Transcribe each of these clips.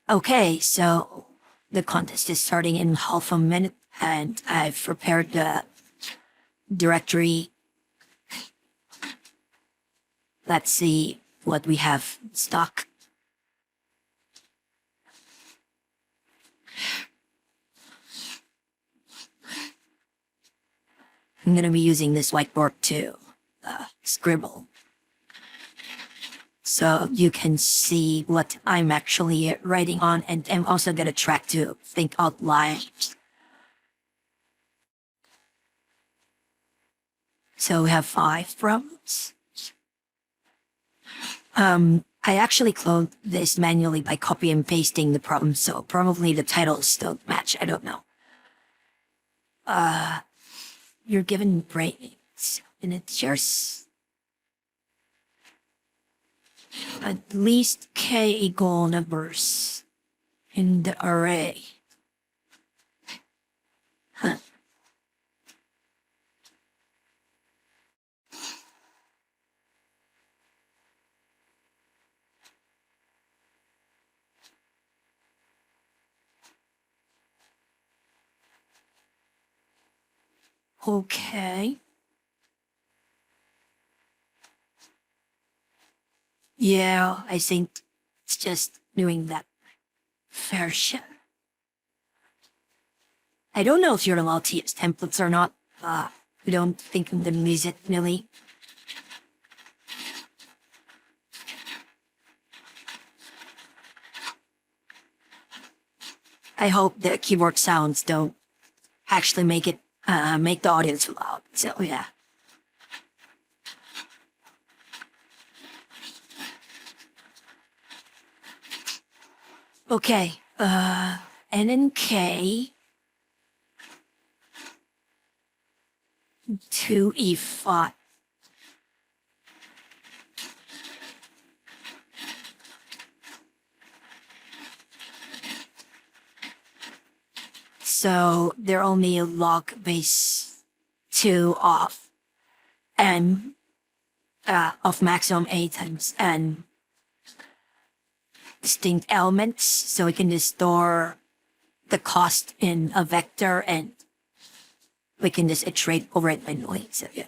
Okay, so the contest is starting in half a minute, and I've prepared the directory. Let's see what we have in stock. I'm going to be using this whiteboard to scribble, so you can see what I'm actually writing on, and I'm also going to try to think out loud. So we have 5 problems. I actually cloned this manually by copy and pasting the problem, so probably the titles don't match. I don't know. You're given brains, and it's yours. At least k equal numbers in the array. Huh. Okay. Yeah, I think it's just doing that fair share. I don't know if you're allowed to use templates or not. We don't think of them use it really. I hope the keyboard sounds don't actually make the audience loud. So yeah. Okay, N and K, 2E5. So they're only log base 2 of n of maximum a times n distinct elements, so we can just store the cost in a vector and we can just iterate over it manually. So yeah.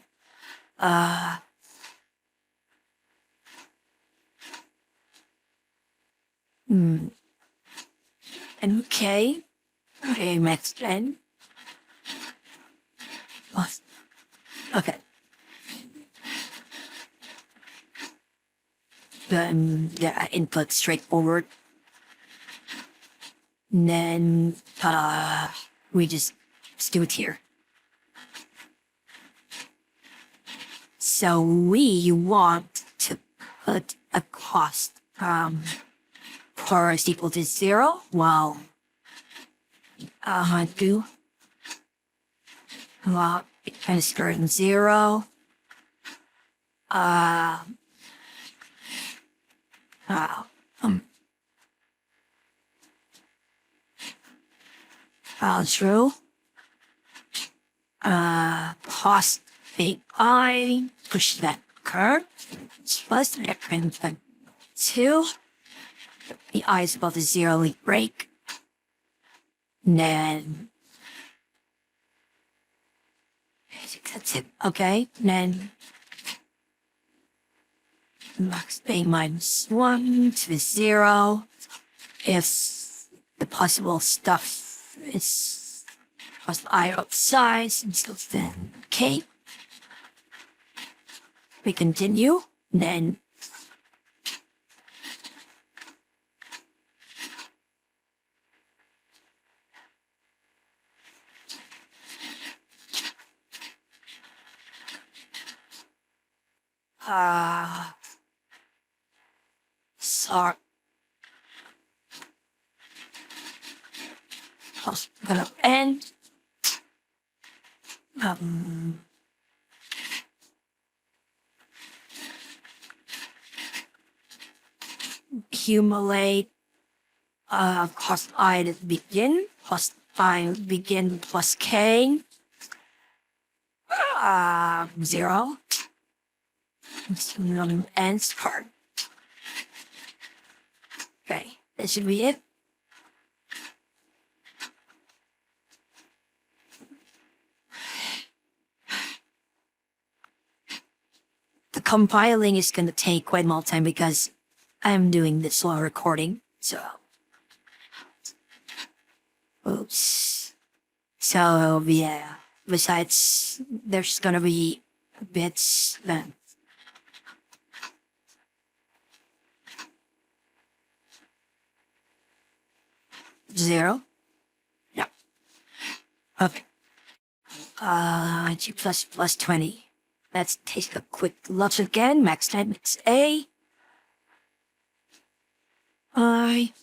Okay. Okay, max n. Oh, okay. Then yeah, input straightforward. And then we just do it here. So we want to put a cost for is equal to 0, while do it kind of start in 0. True. Cost big I, push that curve, plus that kind of 2. The I is above the 0, we break. And then I think that's it. Okay, and then max a minus 1 to the 0. If the possible stuff is plus I of size instead of then k. We continue, then sorry. Gonna end. Accumulate cost I at the begin, cost I begin plus k, 0. Nth part. Okay, that should be it. compiling is gonna take quite a long time because I'm doing this while recording. So, oops. So yeah. Besides, there's gonna be bits then. Zero? Yeah. Okay. G plus 20. Let's take a quick look again. Max time is A. I.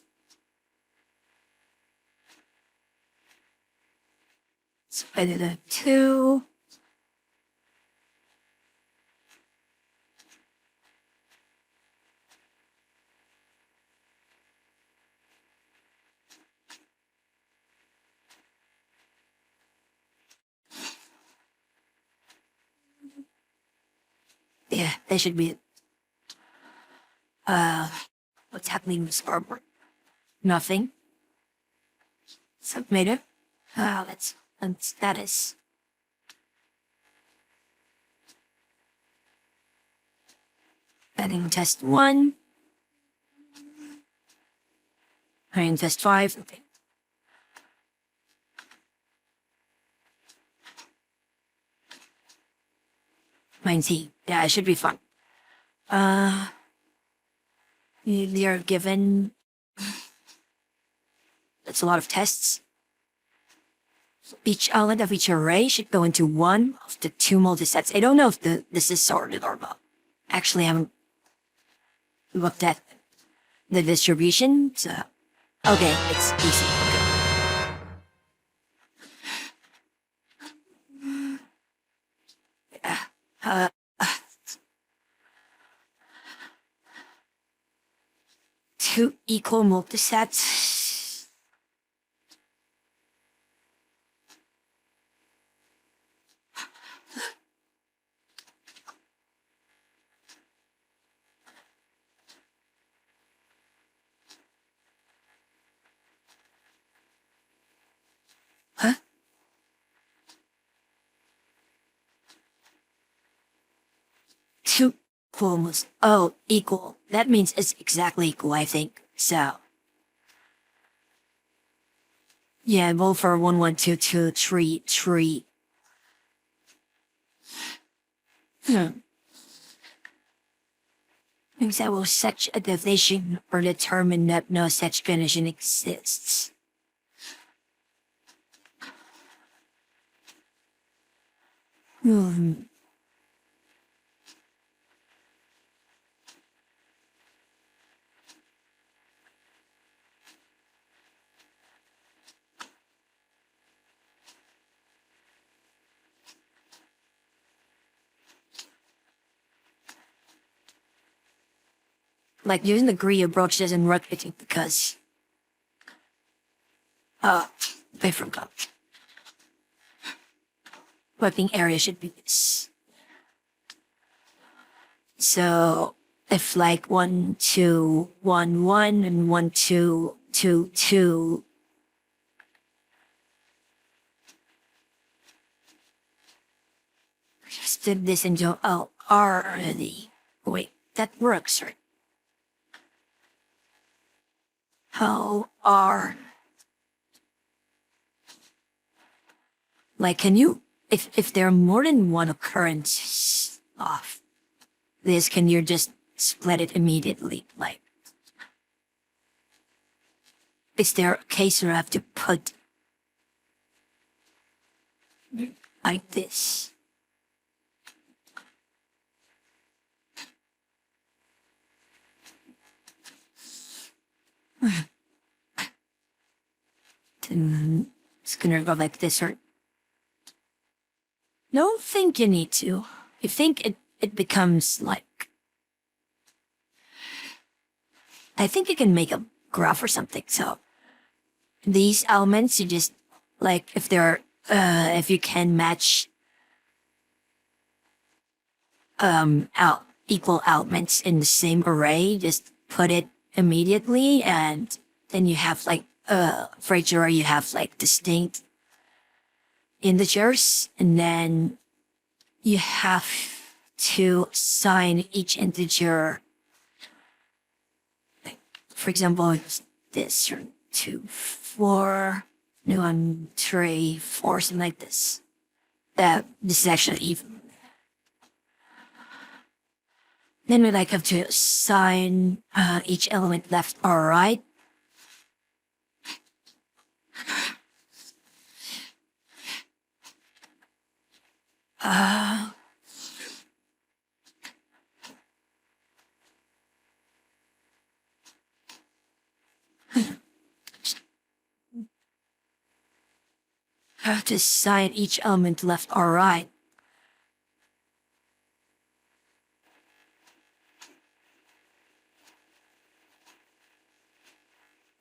Split it at 2. Yeah, that should be it. What's happening with Scarborough? Nothing. Submitted. That's status. Betting test 1. And test 5. Okay. Mine's E. Yeah, it should be fun. You're given. That's a lot of tests. Each element of each array should go into one of the 2 multisets. I don't know if this is sorted or not. Actually, I haven't looked at the distribution, so. Okay, it's easy. Okay. Uh, 2 equal multisets. Huh? Two equals. Oh, equal. That means it's exactly equal, I think. So. Yeah, roll for 1, 1, 2, 2, 3, 3. Means that will such a division or determine that no such condition exists. Like using the Gree approach doesn't work, I think, because I forgot. Working area should be this. So if like 1, 2, 1, 1 and 1, 2, 2, 2. Just did this into R already. Wait, that works, right? How are like can you if there are more than one occurrence of this, can you just split it immediately? Like is there a case where I have to put like this? Then it's gonna go like this, or don't think you need to. You think it becomes like I think you can make a graph or something. So these elements you just like if they're if you can match equal elements in the same array, just put it immediately, and then you have like for each array you have like distinct integers, and then you have to assign each integer. For example, this 2, 4, 1, 3, 4, something like this. That this is actually even. Then we like have to assign each element left or right. Have to assign each element left or right.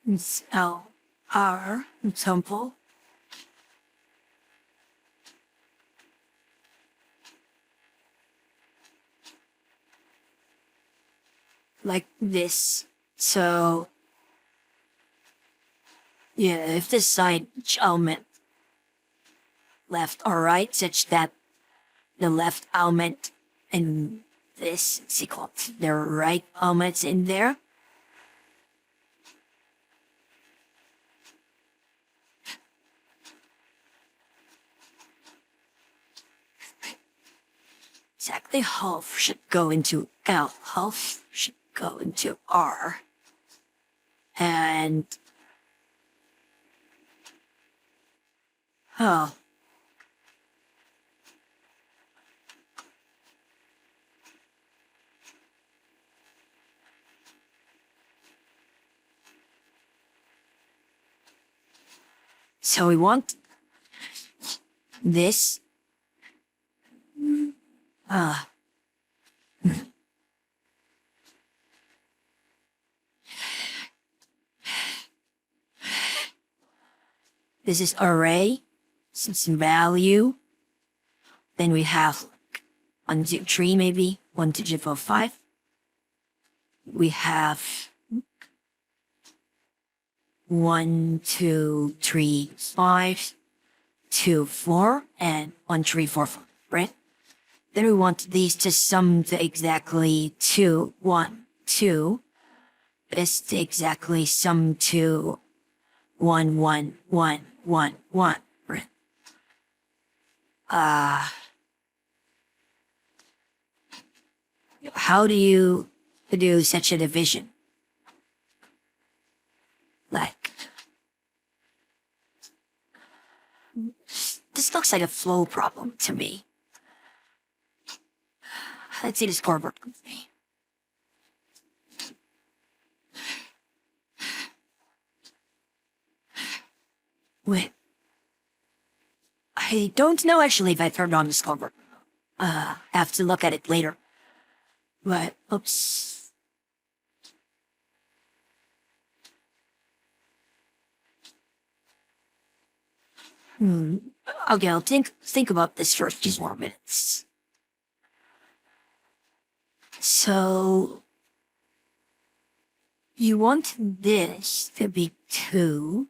It's L, R, example. Like this. So, yeah, if this assign each element left or right, such that the left element in this is equal to the right elements in there. Exactly half should go into L, half should go into R. And oh, so we want this. This is array, since value. Then we have 1, 2, 3 maybe, 1, 2, 3, 4, 5. We have 1, 2, 3, 5, 2, 4, and 1, 3, 4, 5, right? Then we want these to sum to exactly 2, 1, 2. This to exactly sum to 1, 1, 1, 1, 1, right? How do you do such a division? Like, this looks like a flow problem to me. Let's see the scoreboard with me. Wait. I don't know actually if I turned on the scoreboard. I have to look at it later. But, oops. Okay, I'll think about this for a few more minutes. So, you want this to be 2,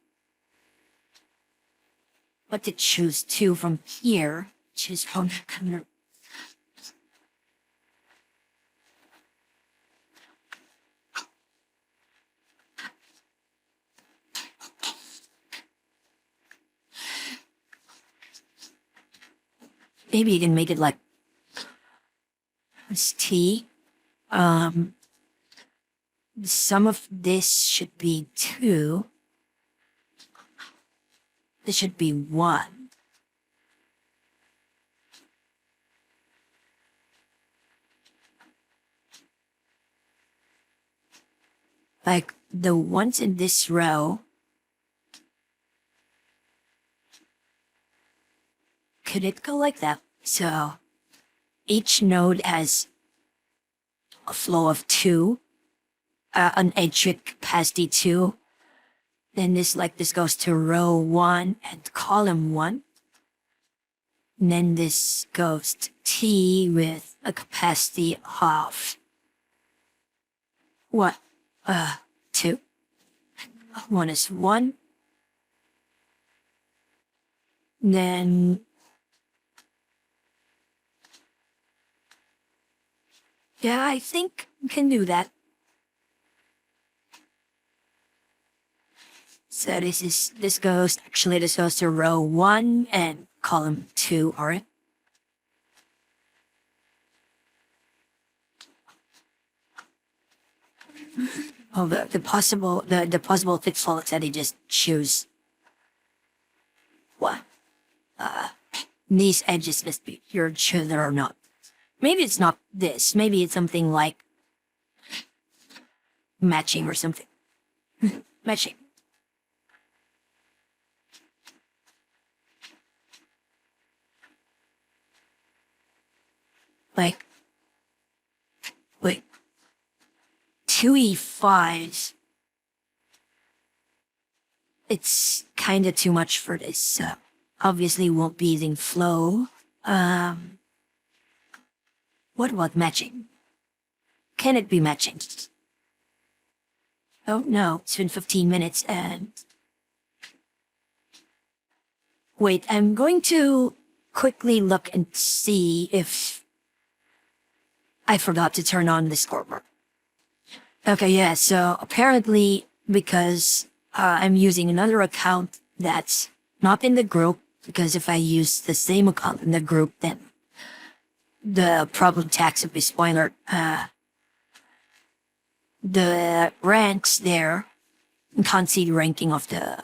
but to choose 2 from here, choose from maybe you can make it like this T. The sum of this should be 2. This should be 1. Like the ones in this row could it go like that? So each node has a flow of 2, an edge width capacity 2. Then this goes to row 1 and column 1. And then this goes to T with a capacity of what? 2. 1 is 1. Then Yeah, I think we can do that. So this goes to row 1 and column 2, alright? Oh, the possible pitfalls that they just choose. What? These edges must be you're sure or not. Maybe it's not this. Maybe it's something like matching or something. Matching. Like, wait. 2e5s. It's kinda too much for this, so obviously won't be using flow. What about matching? Can it be matching? Oh no, it's been 15 minutes and... Wait, I'm going to quickly look and see if I forgot to turn on the scoreboard. Okay, yeah, so apparently because I'm using another account that's not in the group, because if I use the same account in the group, then the problem tags would be spoiler. The ranks there, you can't see the ranking of the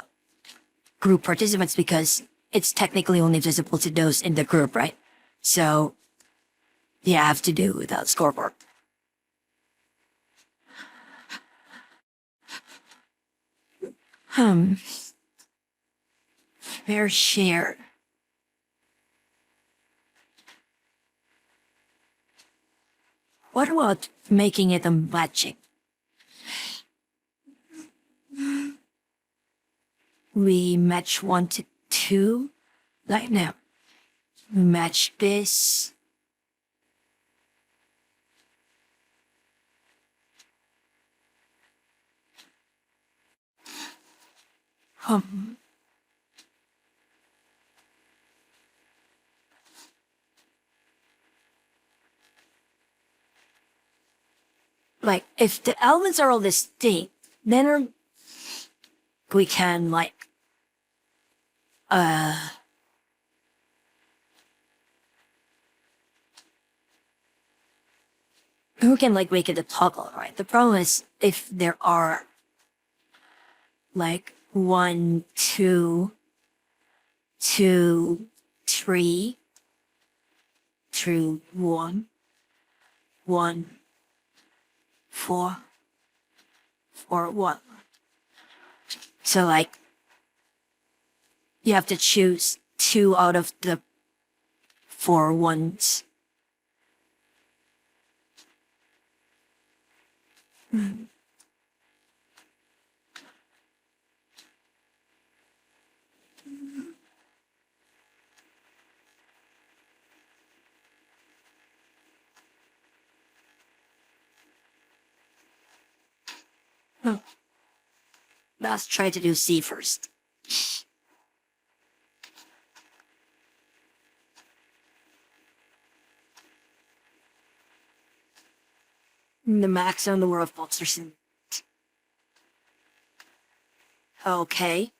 group participants because it's technically only visible to those in the group, right? So, yeah, I have to do without scoreboard. Fair share. What about making it a matching? We match 1 to 2, like now. We match this. Like, if the elements are all distinct, then we can, like, we can, like, make it a toggle, right? The problem is if there are, like, 1, 2, 2, 3, 2, 1, 1, 4, 4, 1. So, like, you have to choose 2 out of the 4 ones. Let's try to do C first. The max on the world bolsters. Okay.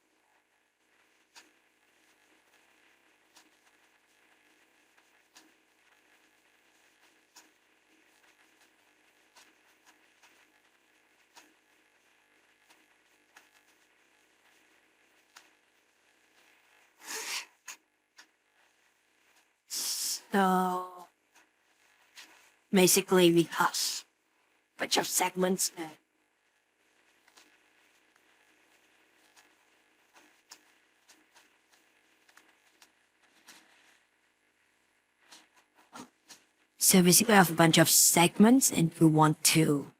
So basically we have a bunch of segments. So basically I have a bunch of segments and we want to...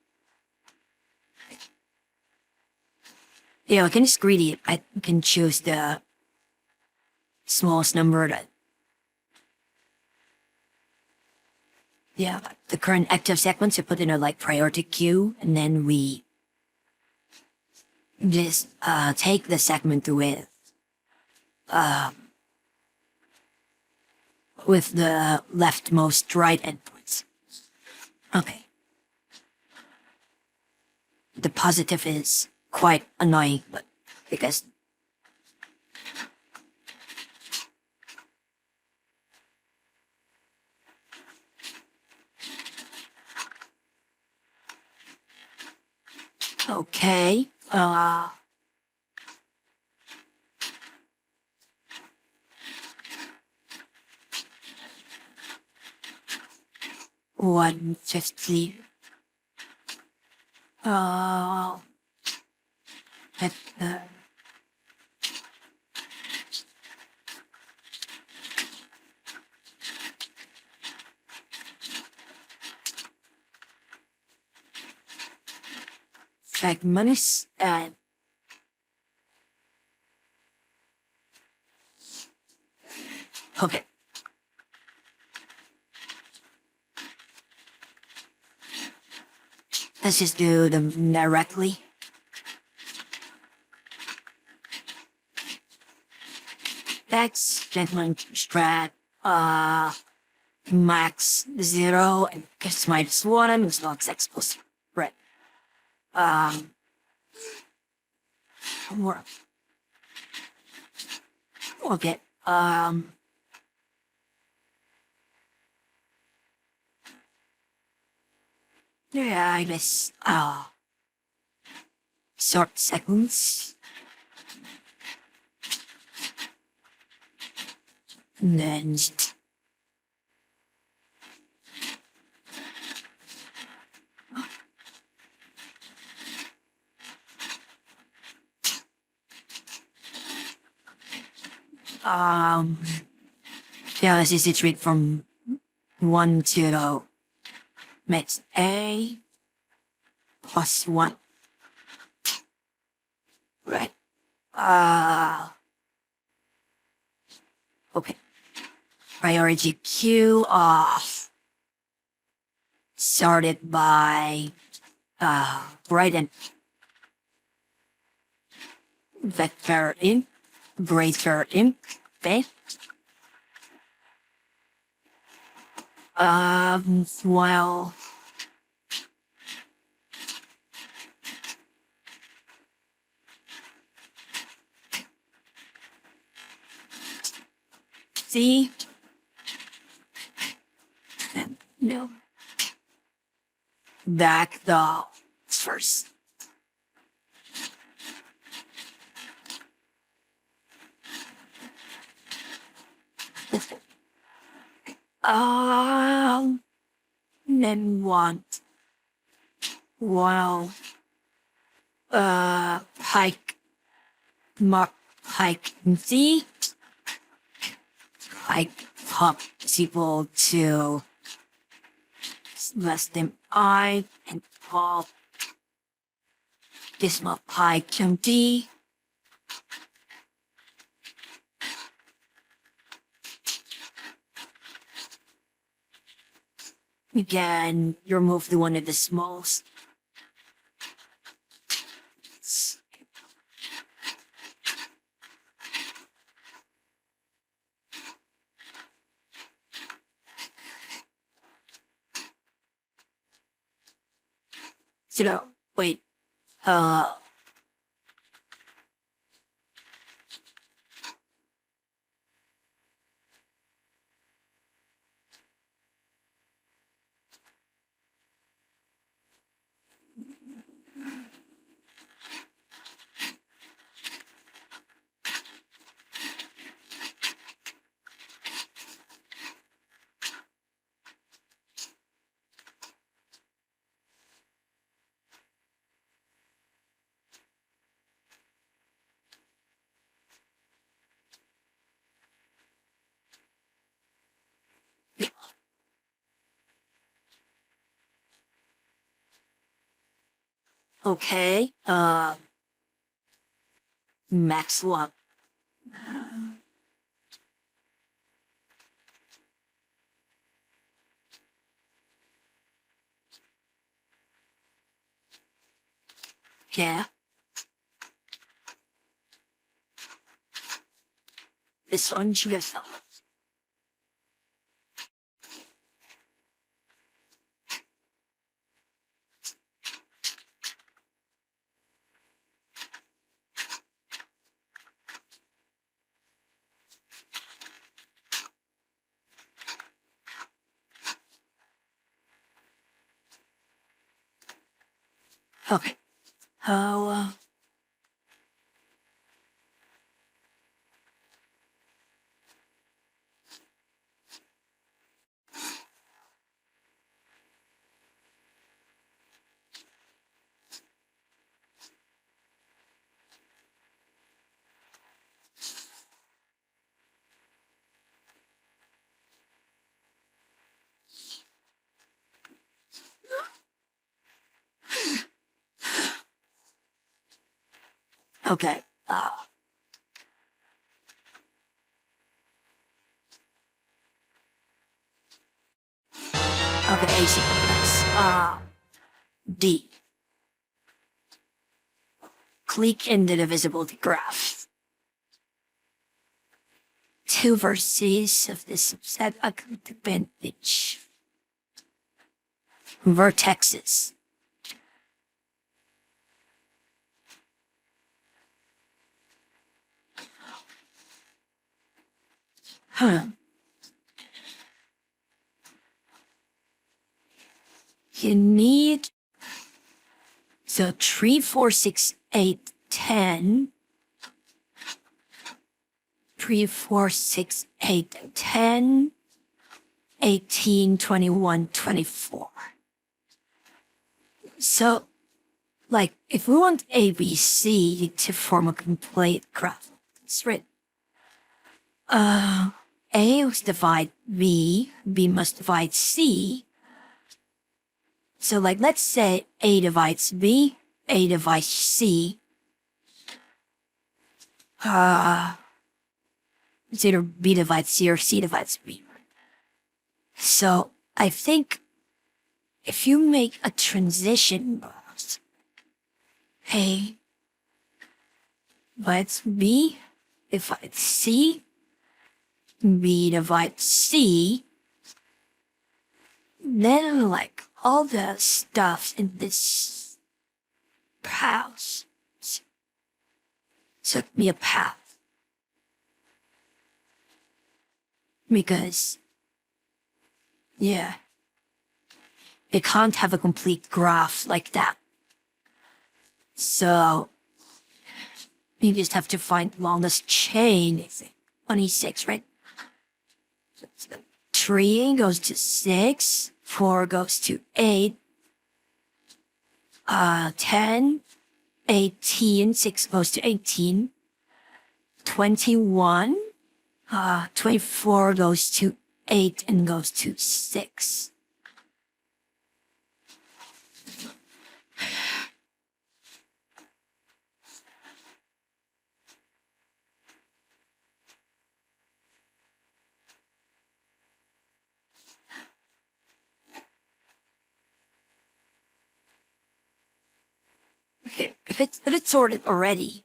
Yeah, I can just greedy. I can choose the smallest number that... Yeah, the current active segments we put in a like priority queue, and then we just take the segment with the leftmost right endpoints. Okay, the positive is quite annoying, but because okay, uh, 150. At the segments and okay. Let's just do them directly. That's gentleman strat. Max 0 and gets -1 and it's not explosive. Right. More. Okay. Yeah, I guess. Short seconds. And then yeah, this is it read from 1 to max A +1. Right. Okay. Priority queue off. Sorted by bright and vector ink, greater ink, okay. Well, see, no, back the first. Then want, well, hike, mark, hike, Z, hike, pop, equal to less than I, and pop, this map, hike, D. Again, you remove the one of the smalls. So, wait, okay, max one. Yeah. This one should have felt. Okay. Oh, okay. Okay, AC complex. D. Click in the divisibility graph. Two vertices of this subset advantage. Vertexes. Huh. You need so 3, 4, 6, 8, 10. 3, 4, 6, 8, 10, 18, 21, 24. So, like, if we want ABC to form a complete graph, it's written. A must divide B, B must divide C. So, like, let's say A divides B, A divides C. It's either B divides C or C divides B. So, I think if you make a transition, A divides B divides C, B divides C, then like all the stuff in this house took me a path. Because, yeah, it can't have a complete graph like that. So, you just have to find longest chain, I think. 26, right? 3 goes to 6, 4 goes to 8, 10, 18, 6 goes to 18, 21, 24 goes to 8 and goes to 6. Okay, if it's sorted already,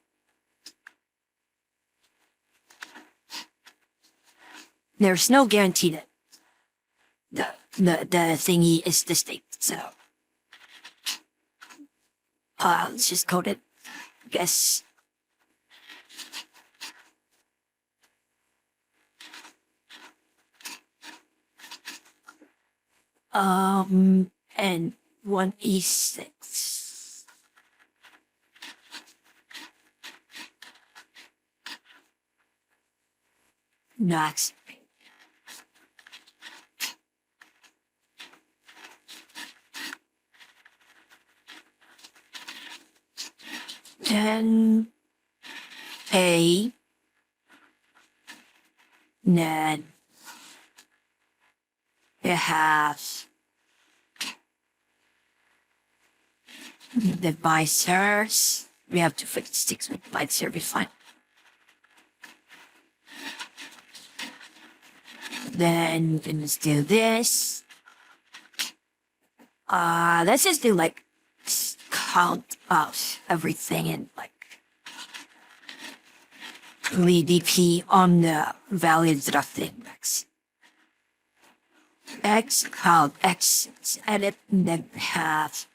there's no guarantee that the thingy is distinct. So, let's just code it. Guess. And 1e6. Next. Then A, then it has the bisers. We have to fix 6 with biser, be fine. Then we can just do this. Let's just do like count out everything and like DP on the values that are thing x. X count x edit and then have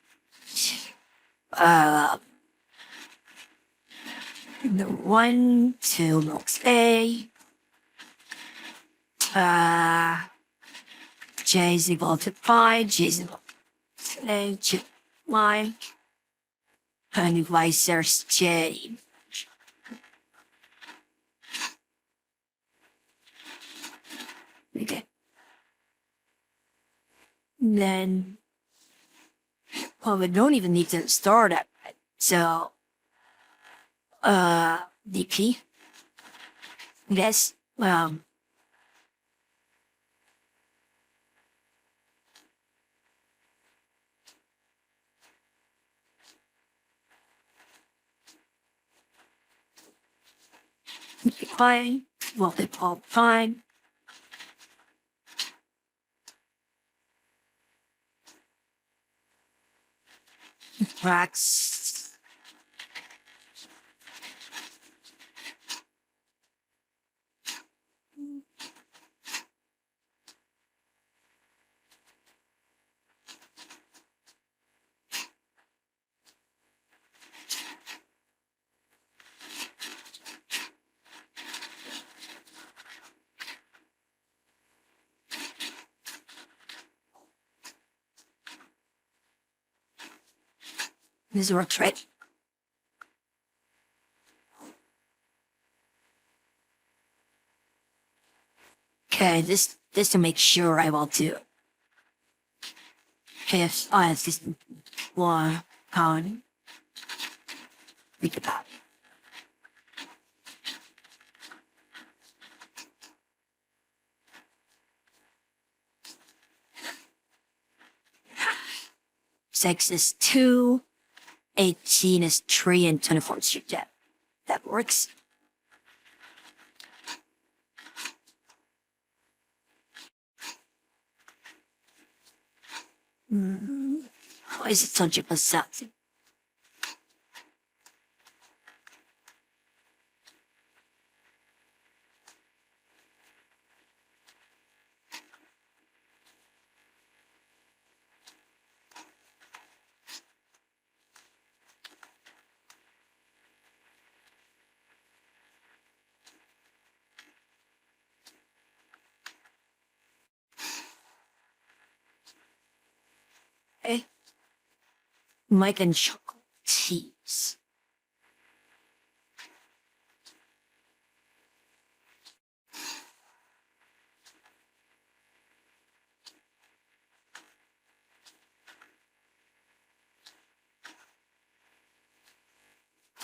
the 1, 2 looks A. J is equal to pi, J is equal to A, J, Y. analyzers J. Okay. Then, well, we don't even need to store that. So, DP. Yes, fine. Well, they all fine. Racks. This works, right? Okay, this to make sure I will do. Okay, if I this one pound. Read about. Six is 2, 18 is 3, and 24 is 3. That works. Why is it such a percent? Okay. Mike and chocolate teas.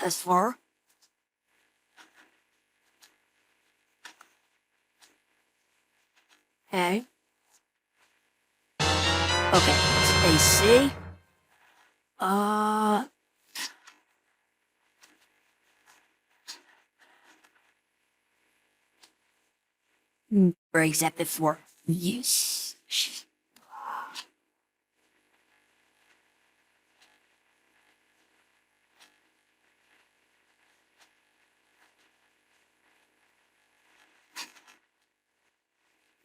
That's 4. Okay. Okay, it's AC. For exactly 4. Yes.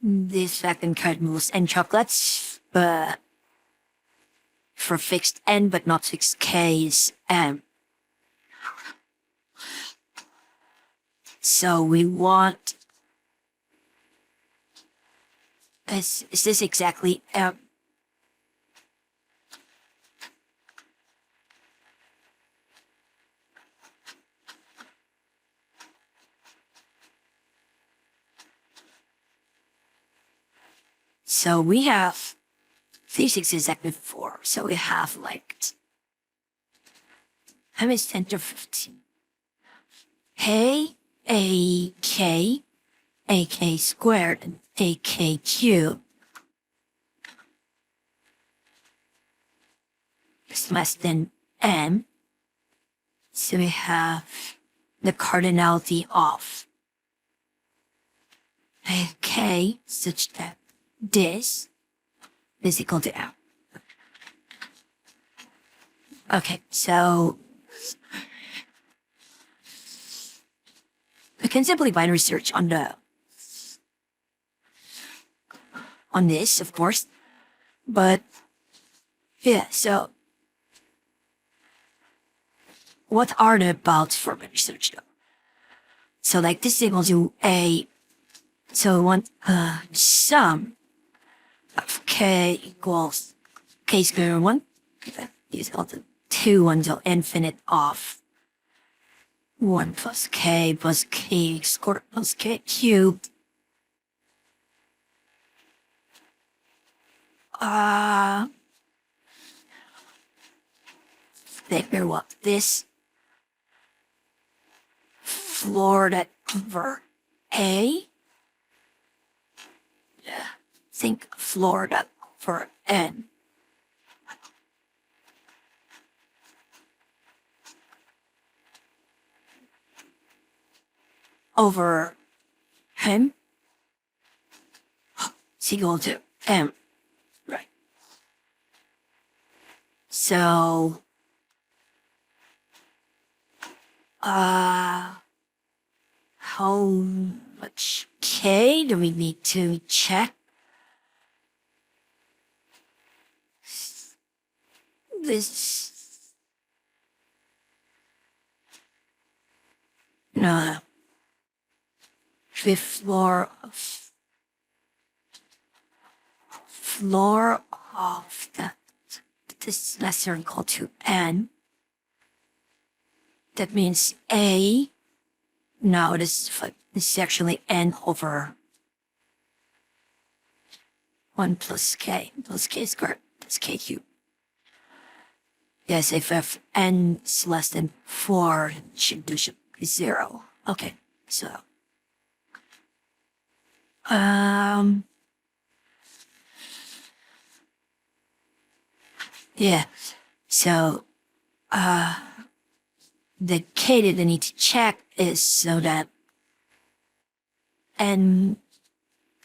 This second card moves and chocolates, but for fixed N but not fixed K's M. So we want. Is this exactly M? So we have 36 is exactly 4. So we have like how many is 10 to 15? AK squared, and AK cubed is less than M. So we have the cardinality of AK such that this is equal to M. Okay, so we can simply binary search on this, of course. But yeah, so what are the bounds for binary search though? So like this is equal to A. So we want sum of K equals K squared 1. That is equal to 2 until infinite of 1 plus k squared plus k cubed. Figure what this Florida over A. Think Florida for N. Over M is equal to M. Right. So, how much K do we need to check? This. No. Fifth floor of that. This is lesser equal to N. That means A. No, this is actually N over 1 plus K squared plus K cubed. Yes, if N is less than 4, it should be 0. Okay, so. Yeah, so, the K that I need to check is so that N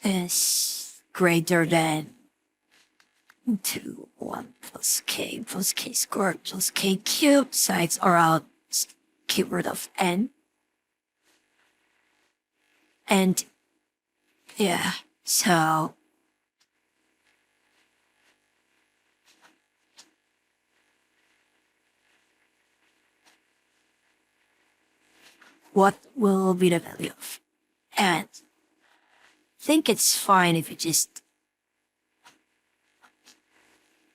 is greater than 1 plus K squared plus K cubed. Sides are out, cube root of N. And, yeah, so what will be the value of N? I think it's fine if you just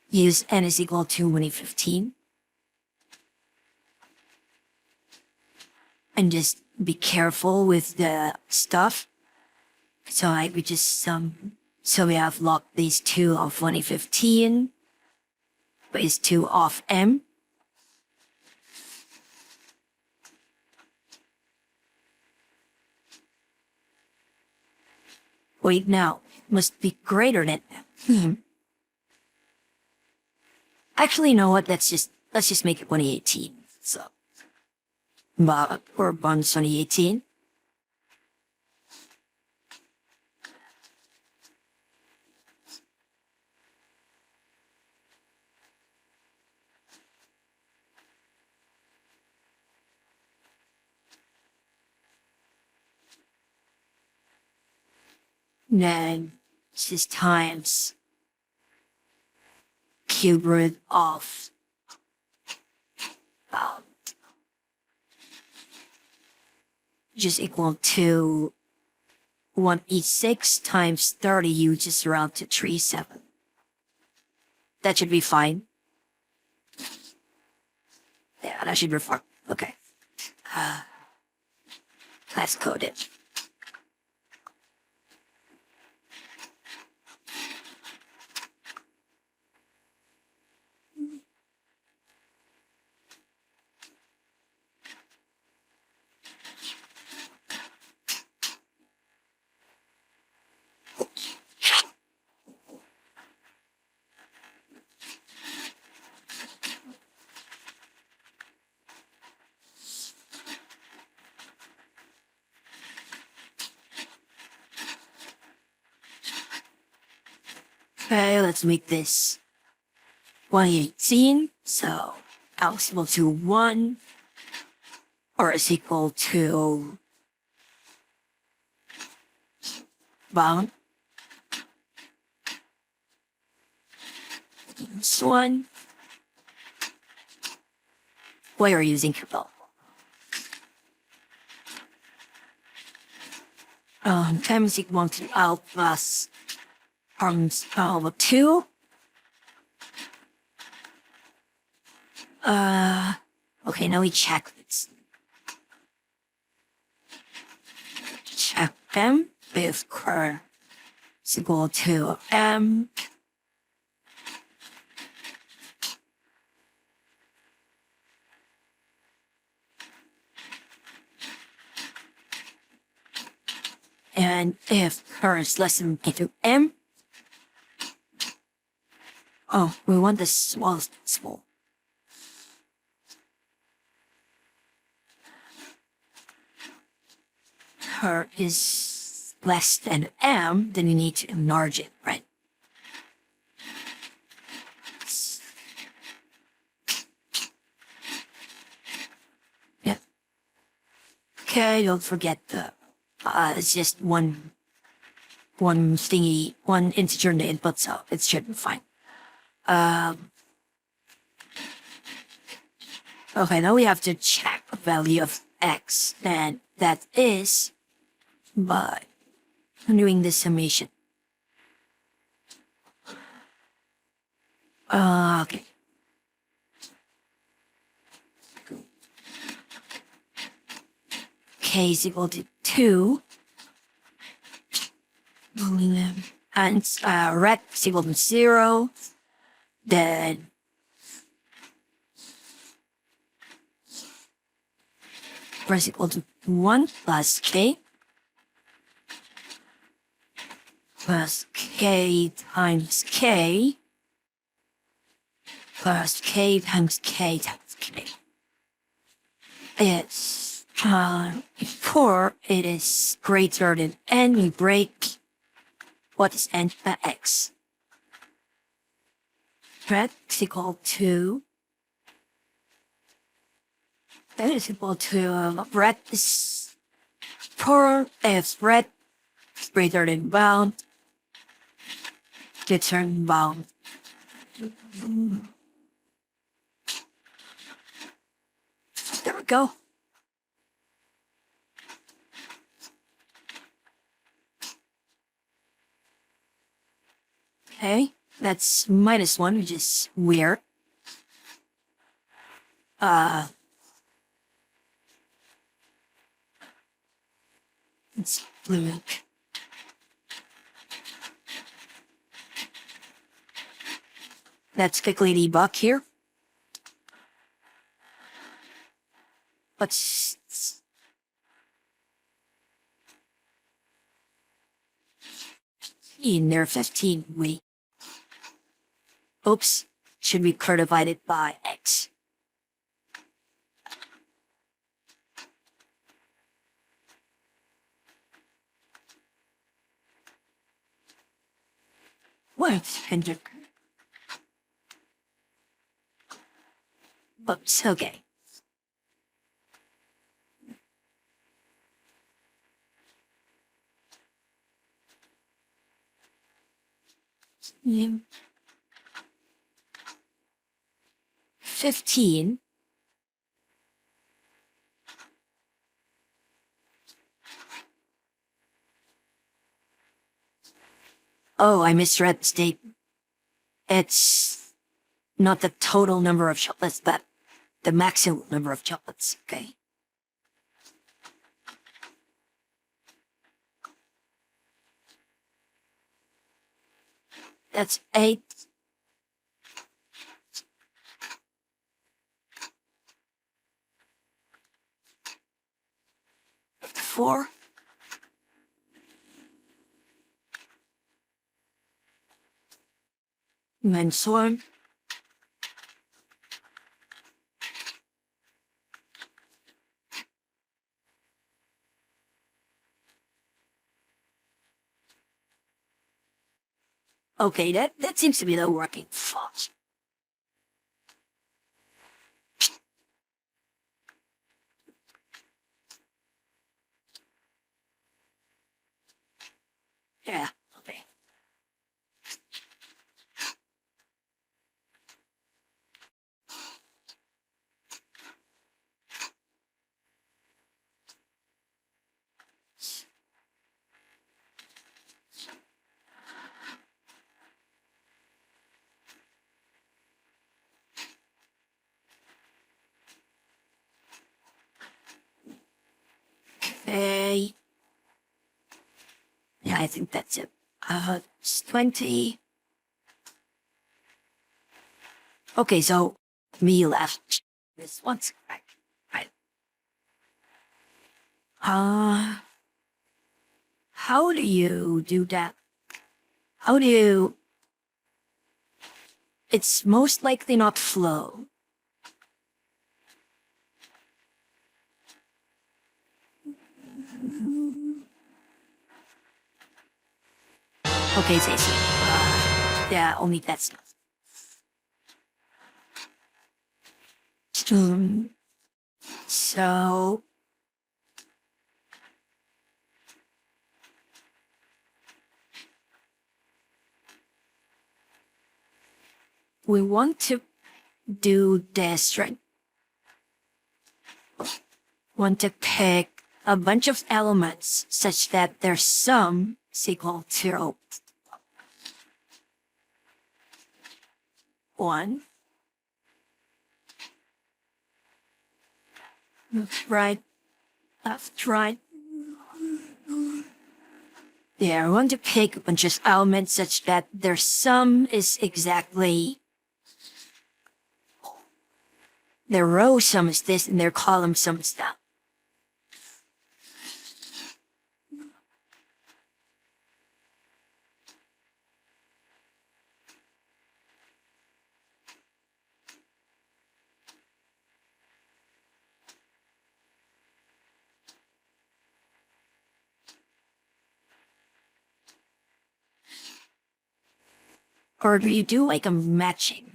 use N is equal to 115. And just be careful with the stuff. So we just so we have log these 2 of 2015 base 2 of M. Wait, now it must be greater than M. Actually, you know what? Let's just make it 2018. So, or bond 2018. Then it's just times cube root of just equal to 186 times 30, you just round to 37. That should be fine. Yeah, that should be fine. Okay. Let's code it. Okay, let's make this 118. So L is equal to 1, or is equal to bound. This one. Why are you using Kubel? Time is equal to L plus over 2. Okay, now we check this. Check them if curl is equal to m. And if curl is less than equal to m, oh, we want the smallest possible. Curl is less than m, then you need to enlarge it, right? Yeah. Okay, don't forget the it's just one thingy, one integer in the input, so it should be fine. Okay, now we have to check the value of x, and that is by doing the summation. Okay. K is equal to 2. And red is equal to 0. Then red is equal to 1 plus k plus k times k plus k times k times k. It's before it is greater than n, we break what is n by x. Red is equal to that is equal to red is for if red is greater than bound, return bound. There we go. Okay, that's -1, which is weird. It's blue. Let's quickly debug here. Let's in there 15 we. Oops, should be curl divided by x. What? Oops, okay. Yeah. 15. Oh, I misread the statement. It's not the total number of chocolates, but the maximum number of chocolates, okay? That's 8. 4. And so on. Okay, that seems to be the working font. Yeah, okay. say, yeah, I think that's it. It's 20. Okay, so me left. This one's correct. Right. How do you do that? How do you... It's most likely not flow. Okay, Stacey. Yeah, only that's not. So... We want to do this, right? Want to pick a bunch of elements such that their sum is equal to 1. Right, left, right. Yeah, I want to pick a bunch of elements such that their sum is exactly... Their row sum is this and their column sum is that. Or do you do like a matching?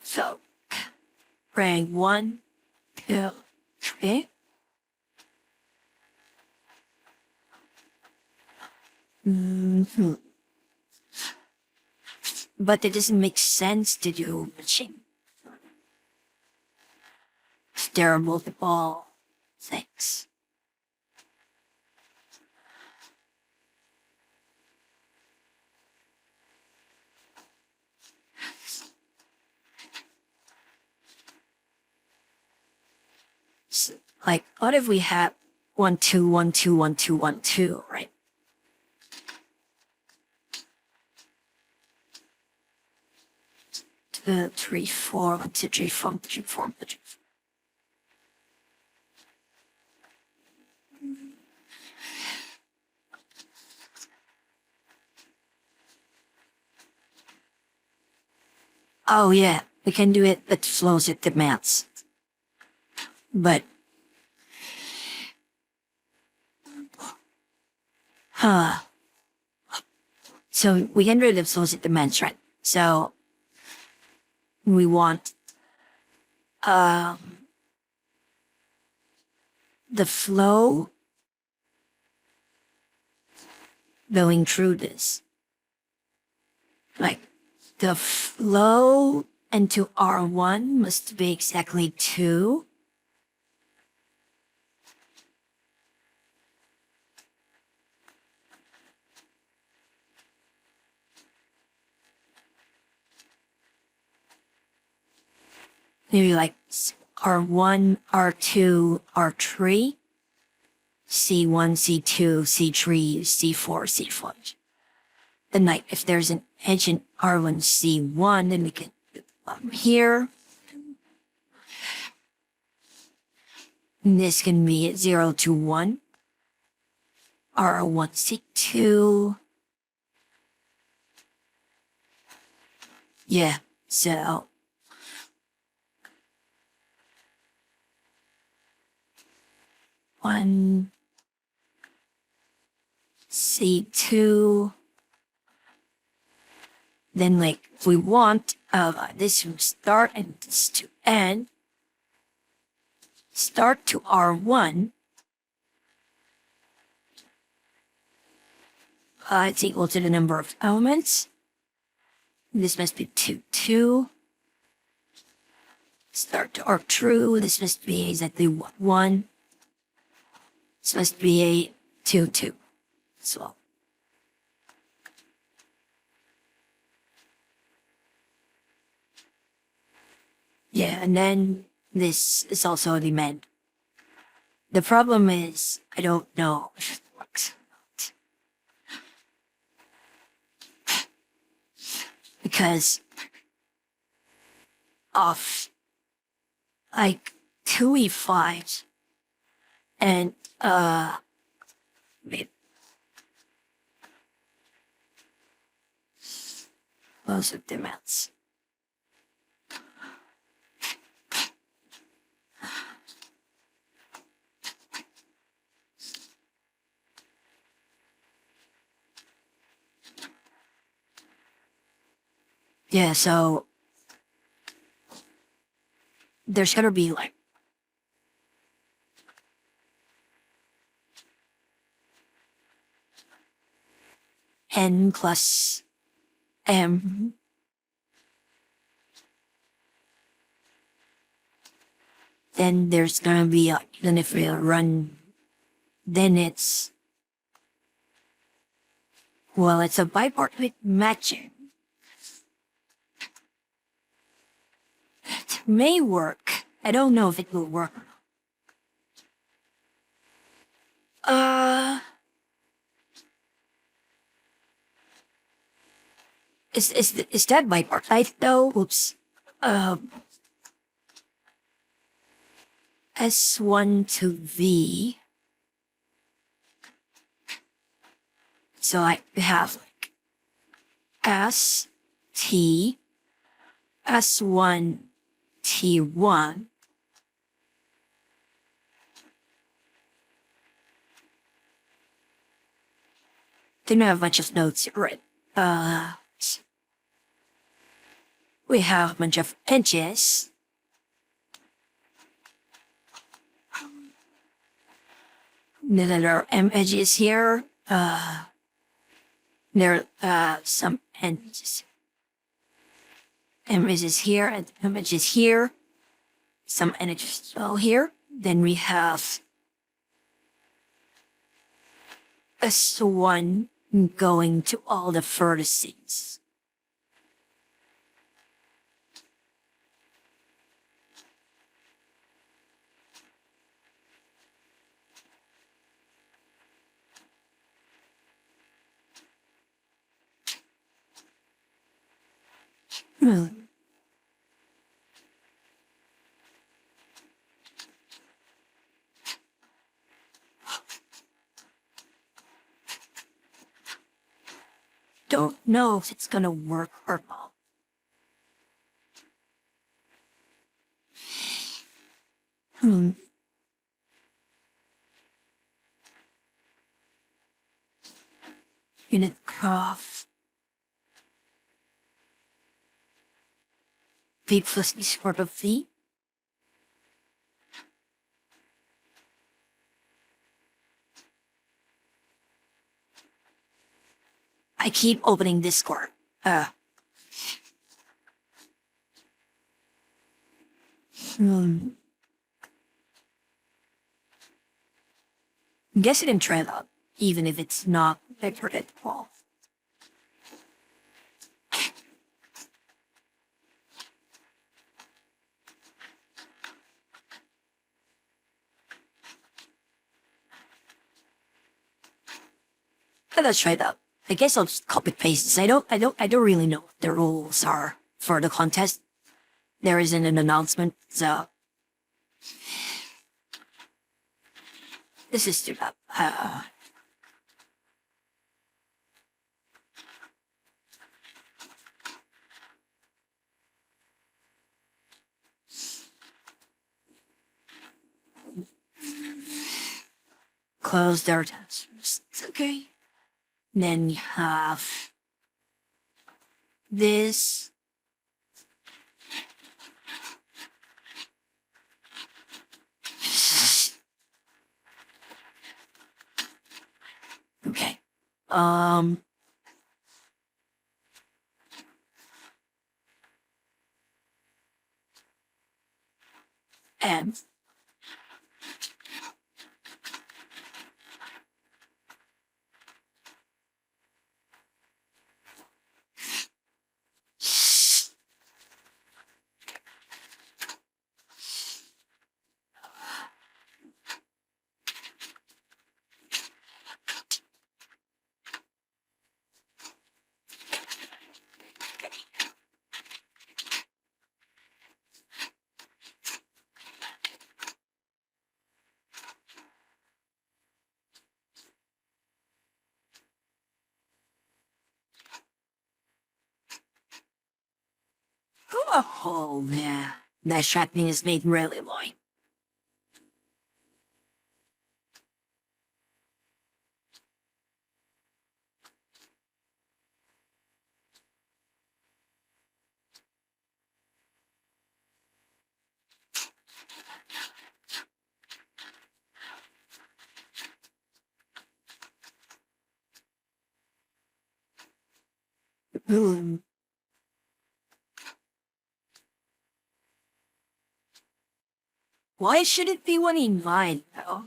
So, rank 1, 2, 3. But it doesn't make sense to do matching. There are multiple things. So, like, what if we have 1, 2, 1, 2, 1, 2, 1, 2, right? Two, 3, 4, 1, 2, 3, 4, 3, 4, 3. Oh yeah, we can do it, but flows it demands. But, so we can do the flows it demands, right? So we want the flow going through this. Like, the flow into R1 must be exactly 2. Maybe like R1, R2, R3, C1, C2, C3, C4, C5. Then like if there's an edge in R1, C1, then we can here. And this can be 0 to 1. R1, C2. Yeah, so one C2. Then like we want this to start and this to end. Start to R1. It's equal to the number of elements. This must be 2, 2. Start to R2. This must be exactly 1. This must be a 2, 2 as well. Yeah, and then this is also the men. The problem is, I don't know if it works or not. Because of like 2e5 and wait, most of demands. Yeah, so there's gonna be like n plus m. Then there's gonna be then if we run, then it's well, it's a bipart with matching. It may work. I don't know if it will work. Uh, is that bipartite though? Oops. S1 to V. So I have like S T S1 T1. Then I have a bunch of notes here, right? We have a bunch of edges. Then there are M edges here. There are some edges. M edges here and M edges here. Some edges as well here. Then we have S1 going to all the vertices. Don't know if it's gonna work or not. Unit craft. V plus E squared of V. I keep opening Discord. Guess it didn't try that, even if it's not vectored at all. Let's try that. I guess I'll just copy paste this. I don't really know what the rules are for the contest. There isn't an announcement, so this is too bad. Close their tabs. Okay. Then you have this. Okay. And Oh, yeah. That sharpening is made really light. Hmm. Why should it be one in mine, though?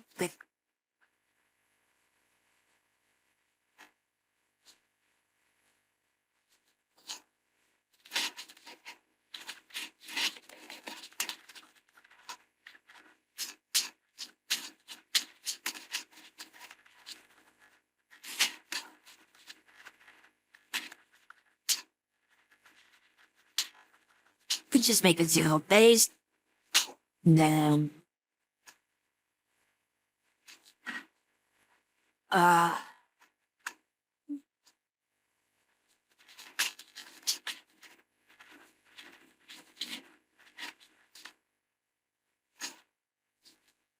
We just make it zero based. Then, uh,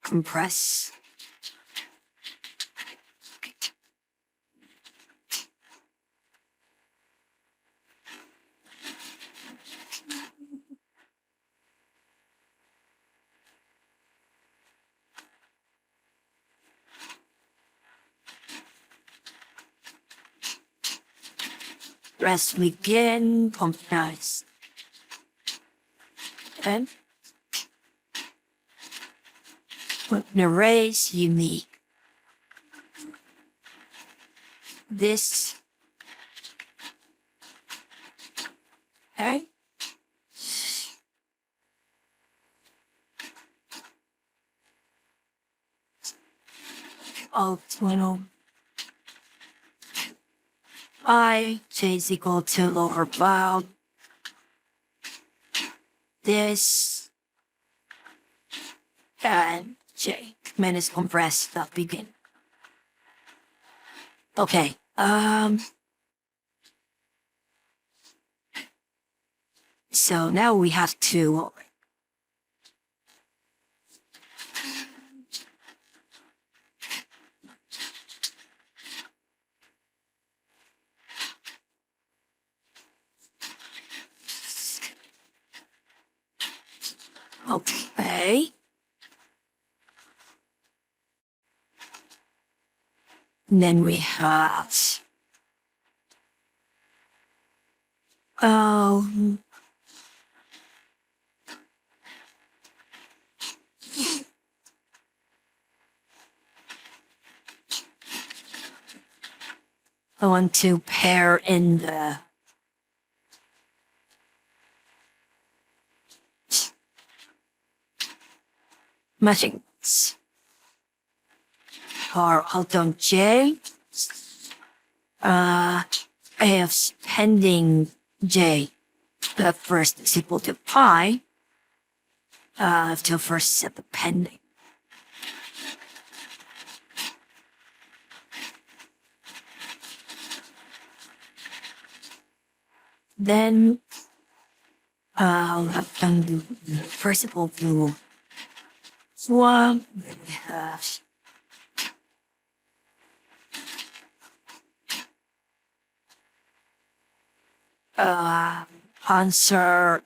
compress. Rest begin, compress. And erase unique. This. Okay. Oh, 20. I j is equal to lower bound. This and j minus compressed dot begin. Okay. So now we have to. Okay. And then we have. Oh. I want to pair in the machines. For Alton J, I have pending J. The first is equal to pi. I have to first set the pending. Then I'll have to do first of all do one answer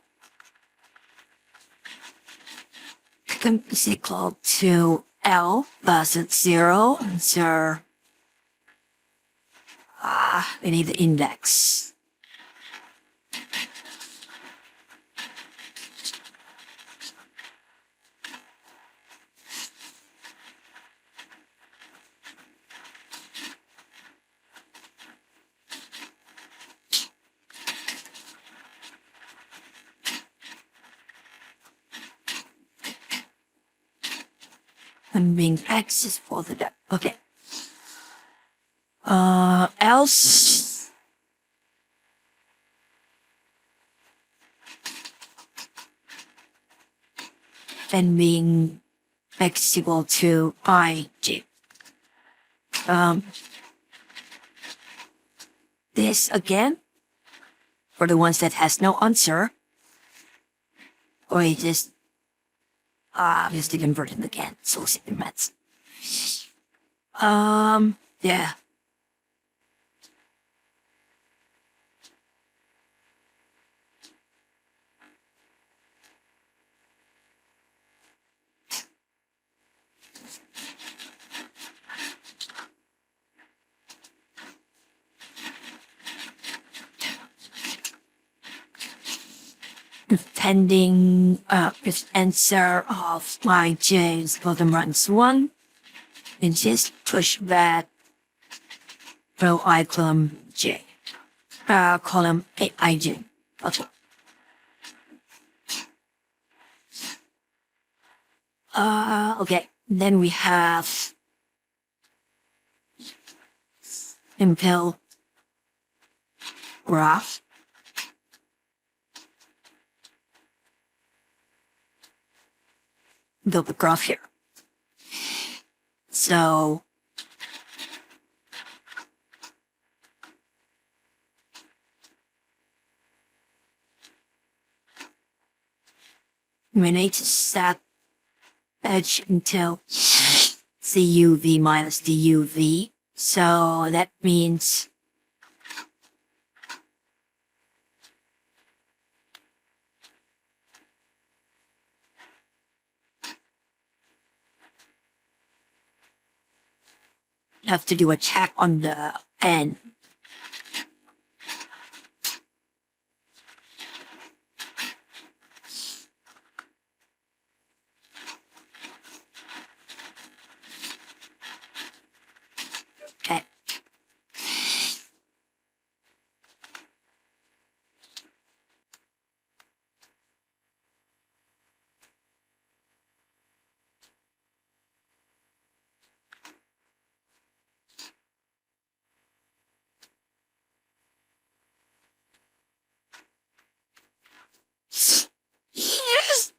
is equal to L plus 0 answer. We need the index. And being X is for the depth. Okay. Else. Then being X equal to IG. This again, for the ones that has no answer, or just to convert it again. So segments. Yeah. Pending if answer of my J's bottom runs 1, and just push that row I column J. Column AIJ. Okay. Okay. Then we have impel graph. Build the graph here. So we need to set edge until CUV minus DUV. So that means you have to do a check on the N. Okay. Yes!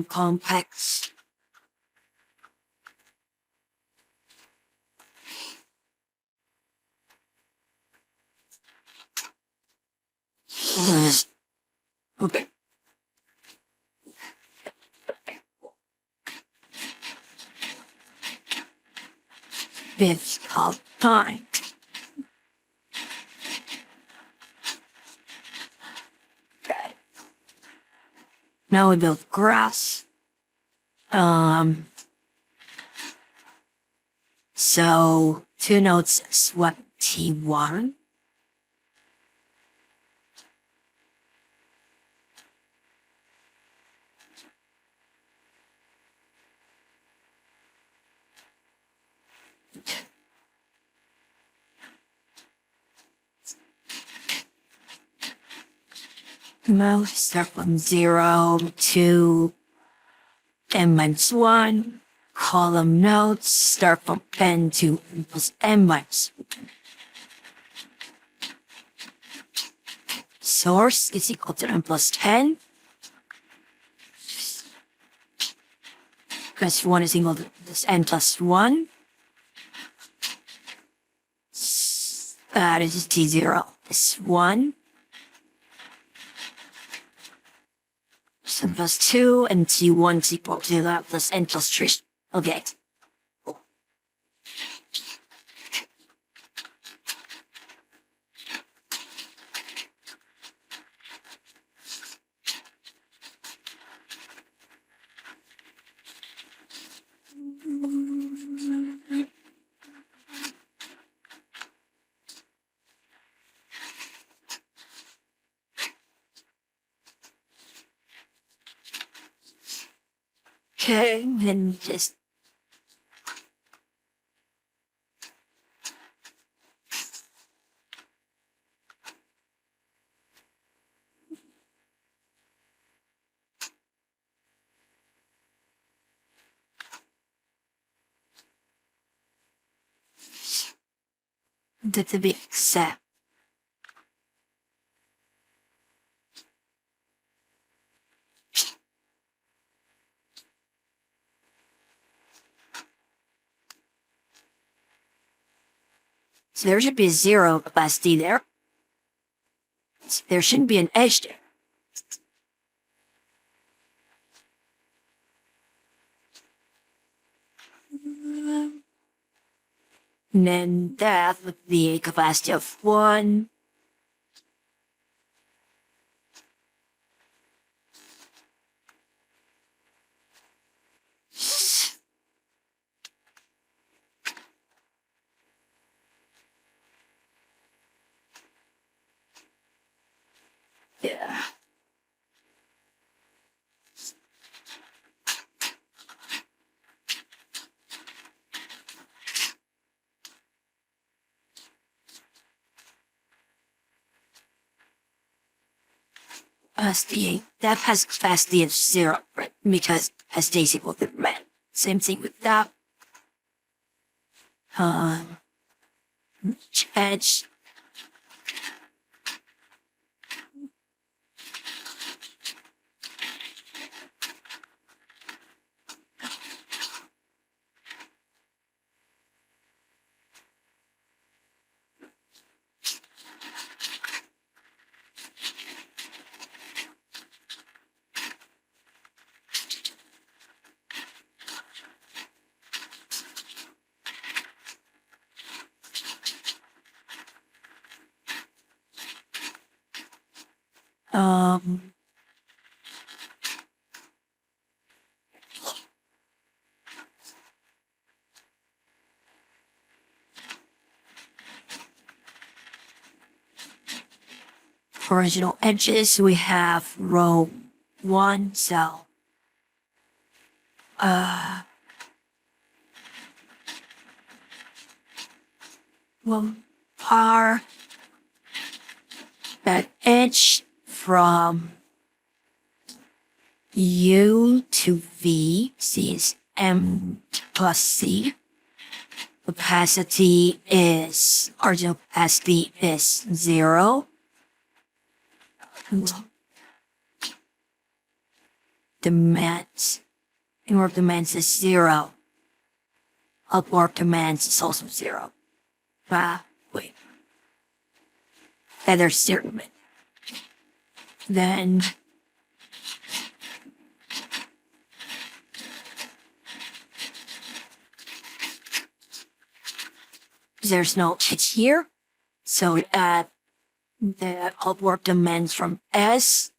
Complex. Okay. Fifth called time. Okay. Now we build grass. So 2 nodes is what, T1? Now start from 0 to n minus 1. Column nodes start from n to n plus n minus 1. Source is equal to n plus 10. Because 1 is equal to this n plus 1. This is T0. This 1. So plus 2 and T1 is equal to that plus n plus 3. Okay. Okay, then just the big set. So there should be zero capacity there. So there shouldn't be an edge there. And then that would be a capacity of 1. Yeah. That has capacity of 0, right? Because capacity is equal to demand. Same thing with that. Edge. For original edges, we have row 1 cell. One par that edge from U to V, C is M plus C. Capacity is, original capacity is 0. Demands, inward demands is 0. Outward demands is also 0. Wait. Then there's 0. Then there's no edge here. So add the outward demands from S.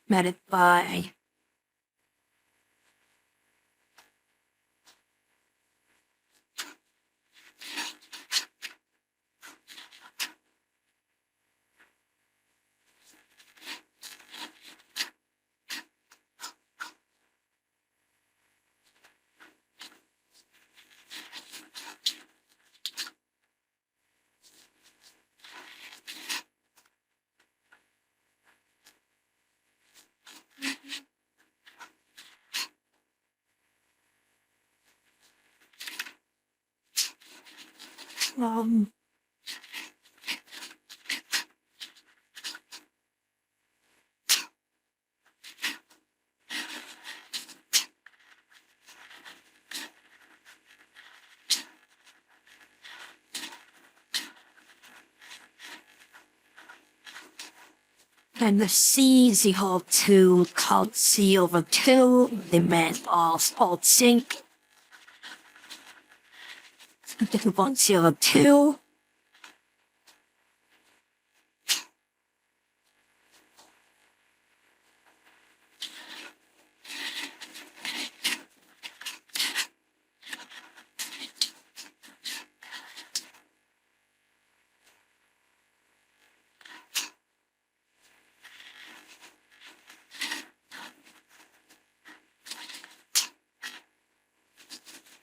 Met by and the C is equal to count C over 2, demand of alt sync. The 1 C over 2.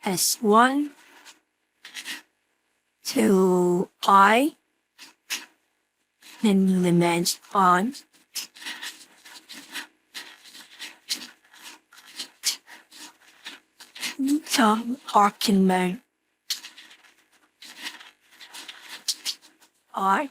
S1 to I, then demand on some argument I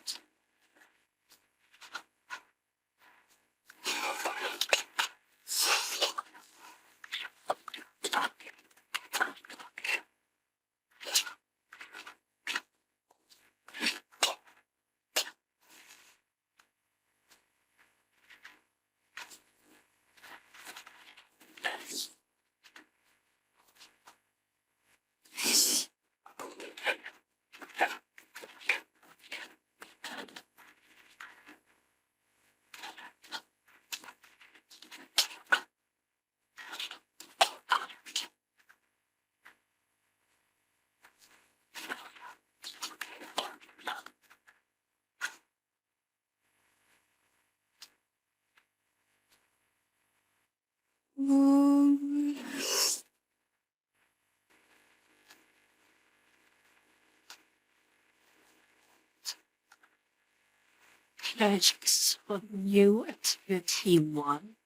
Tasks for new activity 1.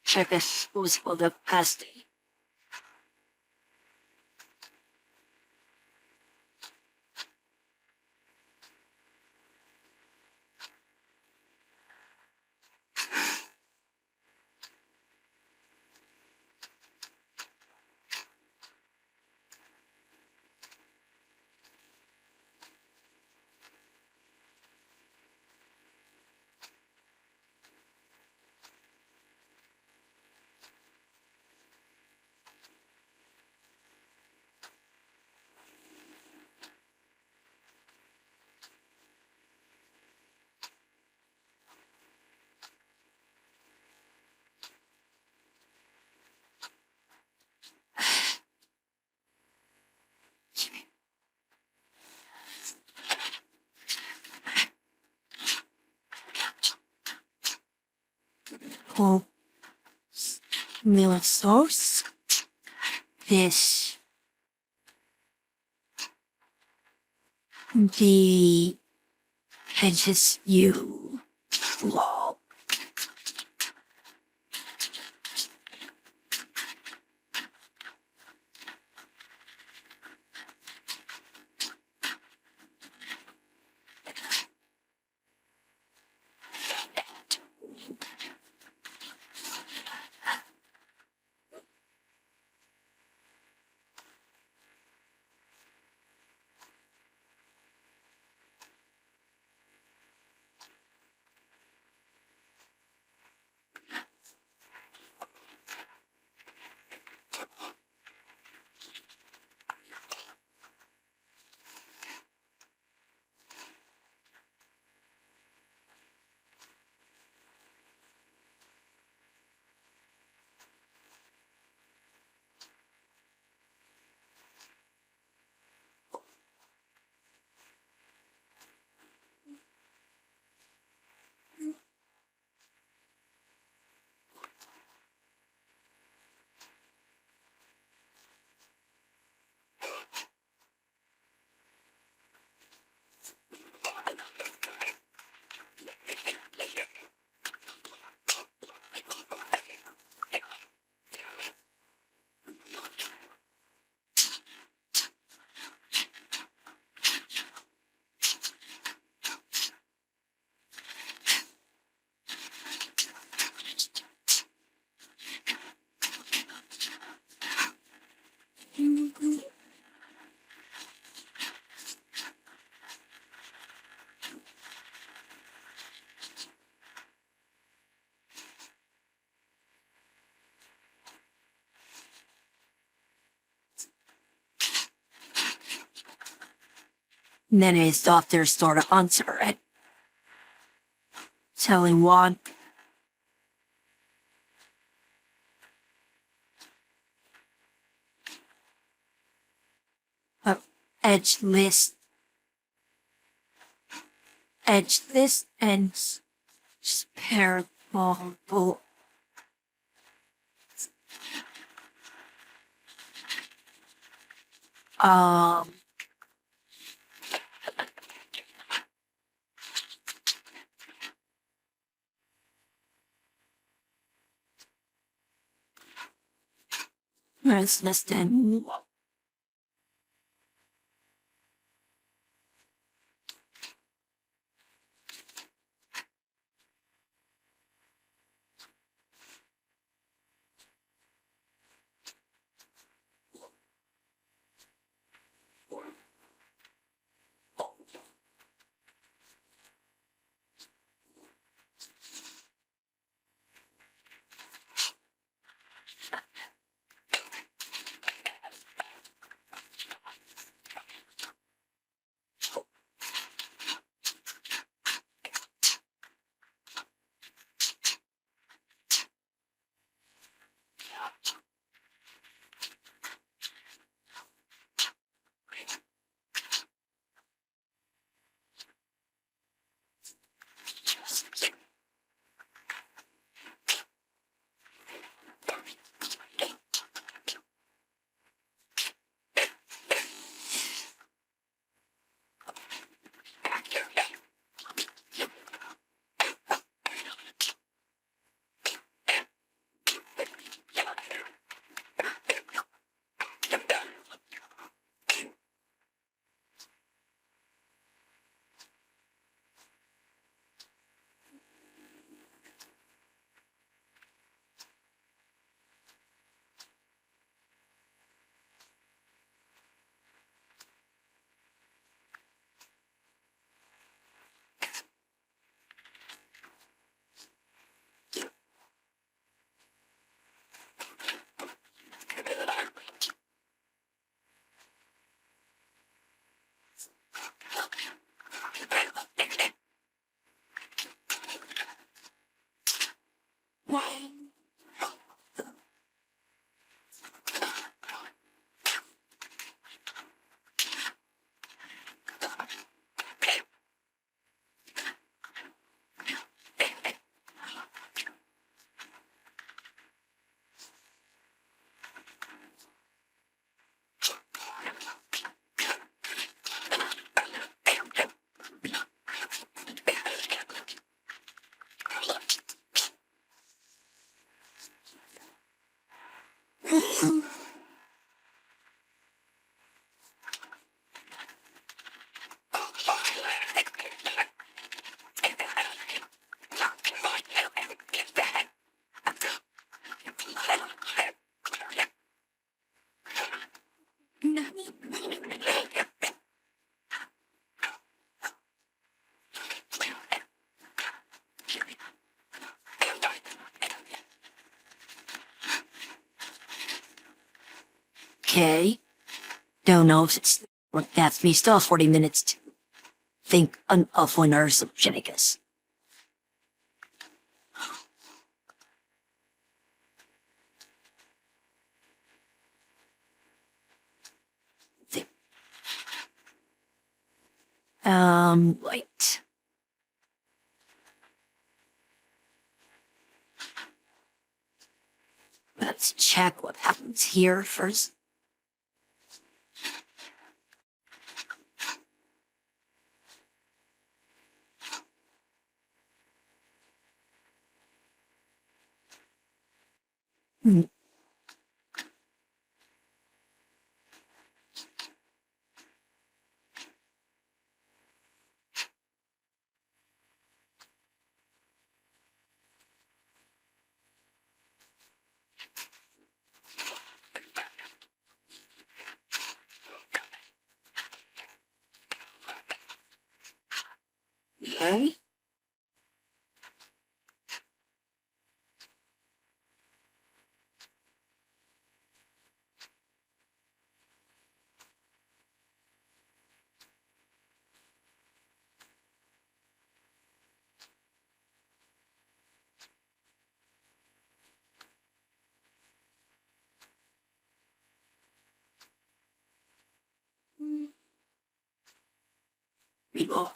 Check the schools for the past day. Oh, milk sauce. This. The edges you. Whoa. Then his daughter started to answer it, telling one. Edge list. Edge list and spare ball. Where's less than Okay. Don't know if it's that's me. Still have 40 minutes to think of when Earth's Genicus. Wait. Let's check what happens here first. Hmm. Okay. People.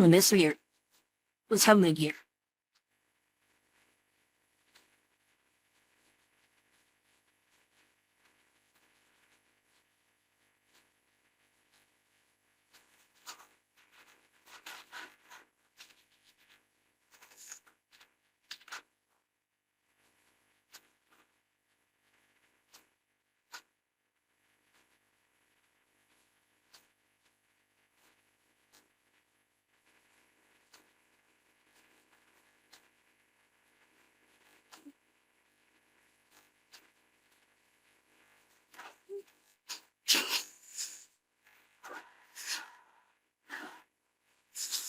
What this here? What's happening here?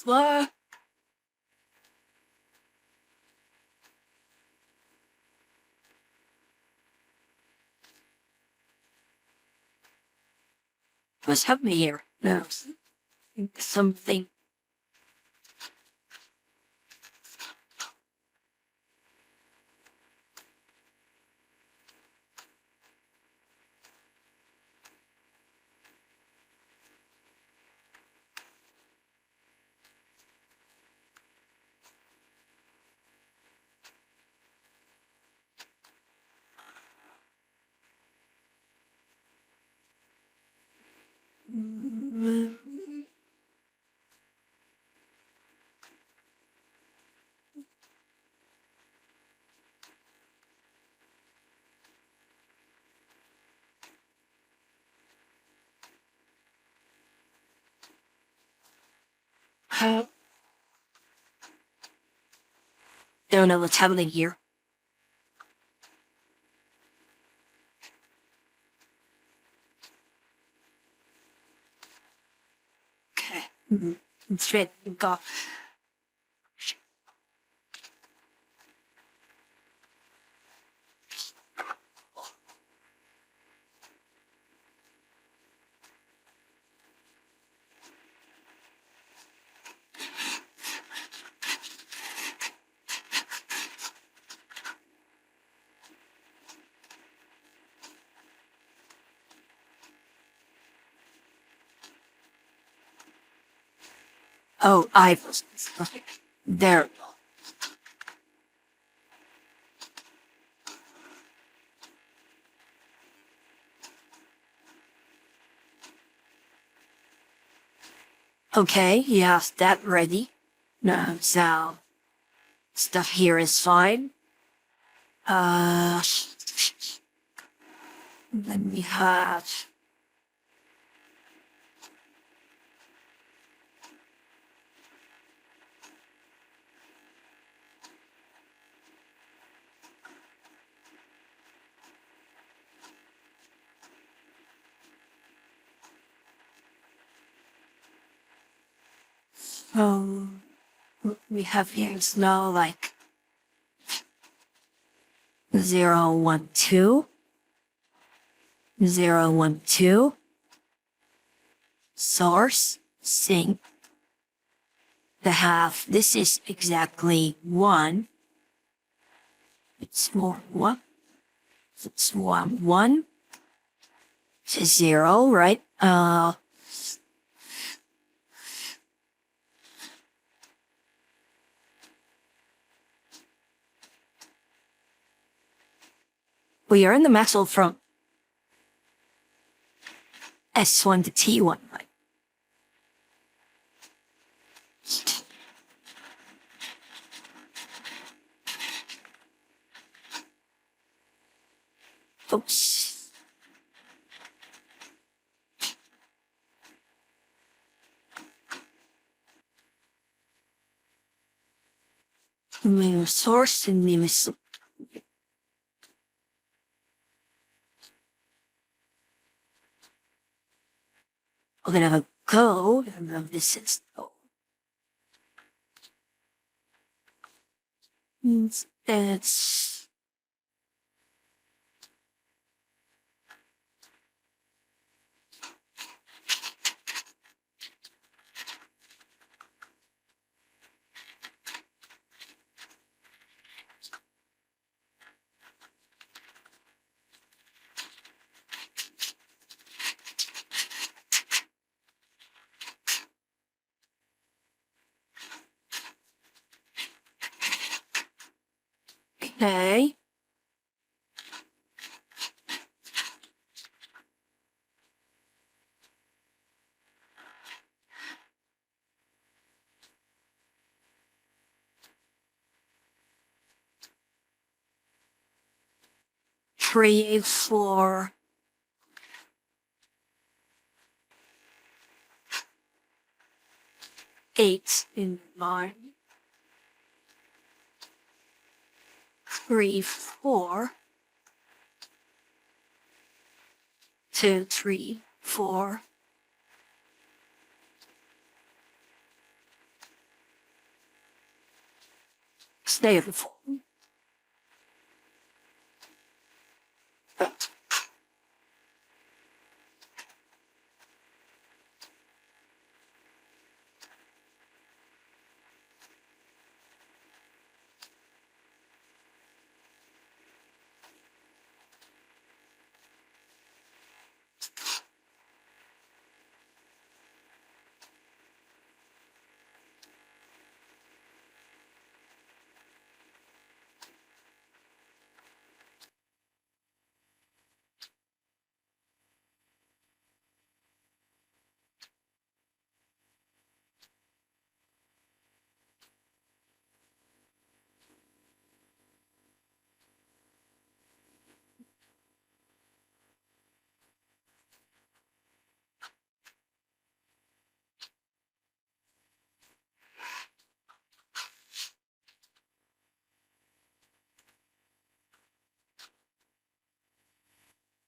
What? What's happening here? No. Something. Don't know what's happening here. Okay. Straight. Go. Oh, there. Okay, yeah, that ready. No, so stuff here is fine. Let me have. Oh, we have here is now like 012, 012, source, sync, the half. This is exactly 1. It's more 1. It's 1 to 0, right? We are in the maxwell from S1 to T1, right? Oops. Source and name is. We're gonna have a go, and this is. It's. Okay. Three, 4, 8 in mine. 3, 4, 2, 3, 4. Stay at the 4.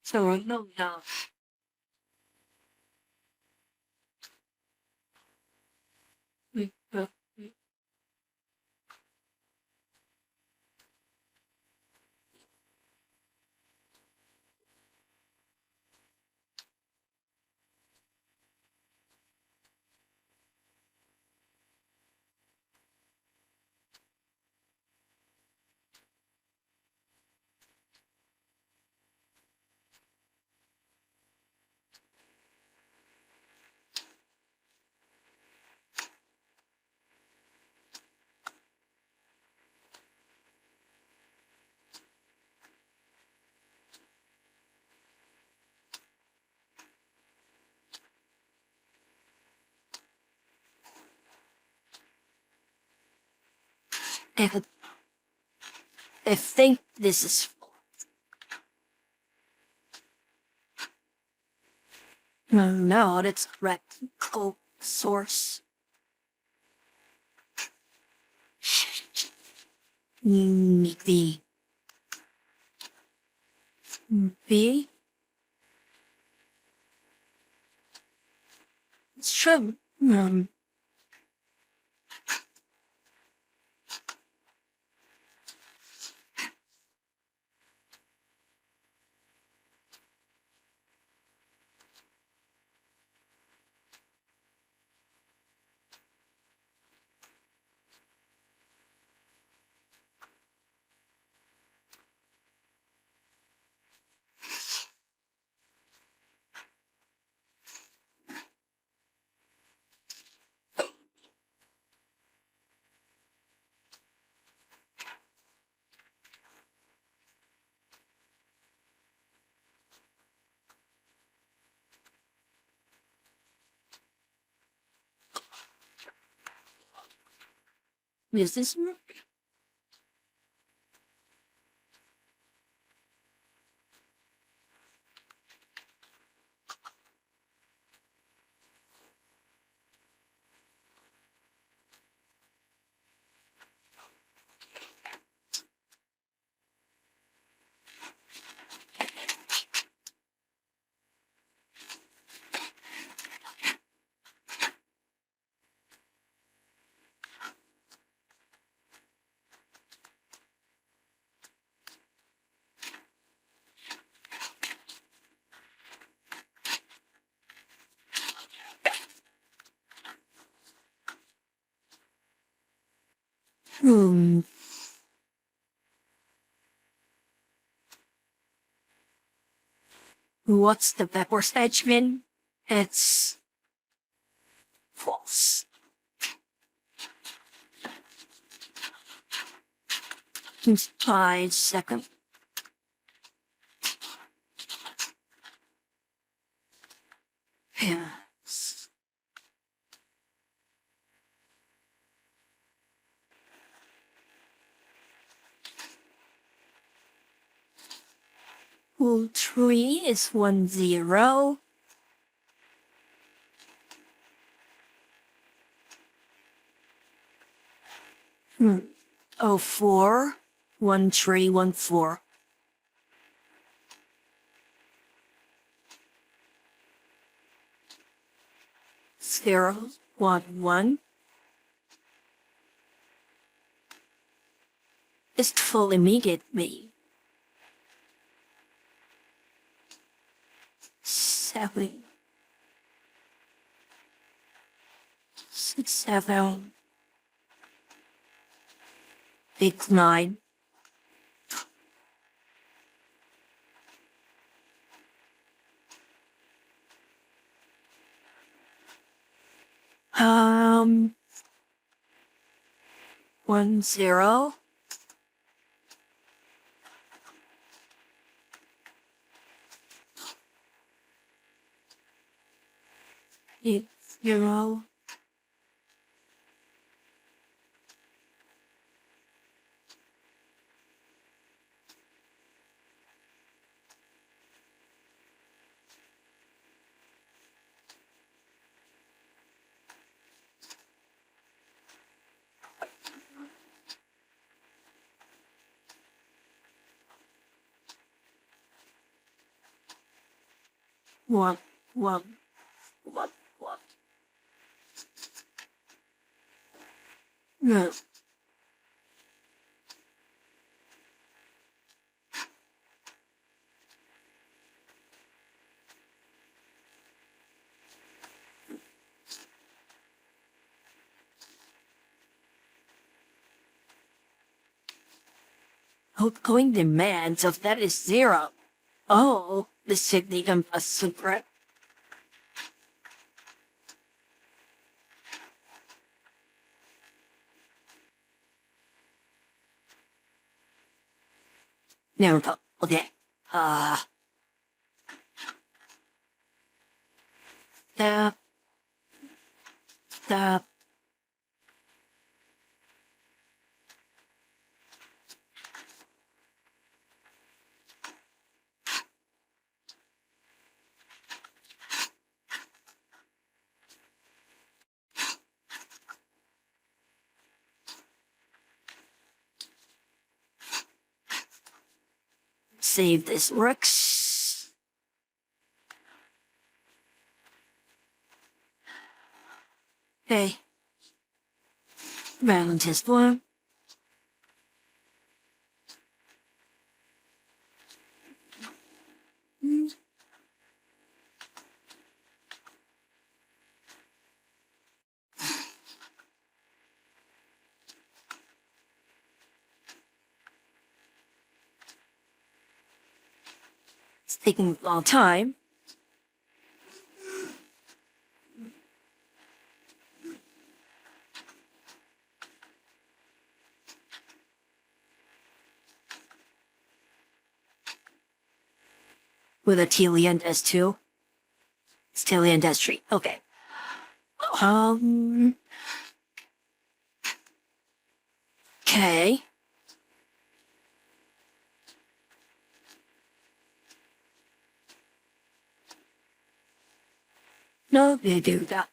So I know now. We, uh, I, I think this is. No, that's correct. Code source. The B. Sure. Is this work? Hmm. What's the backwards edge mean? It's false. 5 seconds. Yes. Well, 3 is 10. Oh, 4, 1314. 011 is full immediately. 7, 6, 7, 8, 9. Um, 10. 8, 0. One, one, one, one. No. Outgoing demands of that is 0. Oh, the significant a secret. No, okay. The, the, see if this works. Okay. Round test one. It's taking a long time. With a Telian S2. It's Telian S3. Okay. Okay. No, they do that.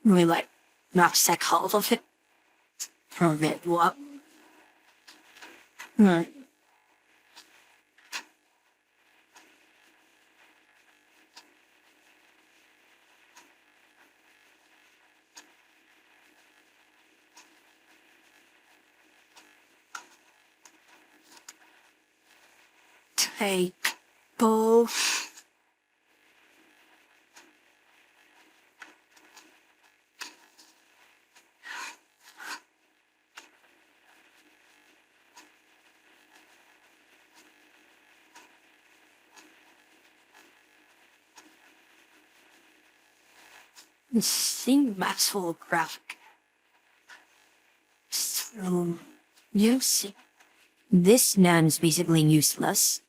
We like knapsack hold of it. From it, what? Take both. Seeing maps full of graphic. So, you see, this NAND is basically useless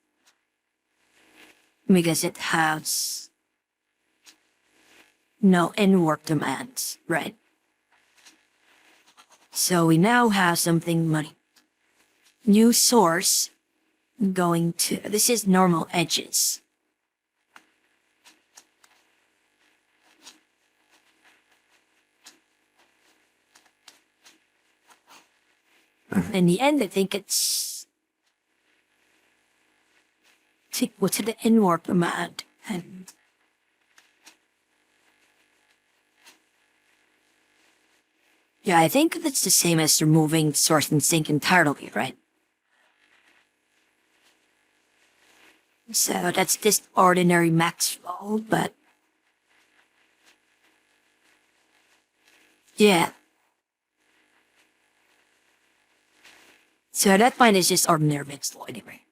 because it has no in-work demands, right? So we now have something money. New source going to, this is normal edges. In the end, I think it's equal to the in-work demand. And yeah, I think that's the same as removing source and sink entirely, right? So that's just ordinary Maxwell, but yeah. So that one is just ordinary Maxwell anyway.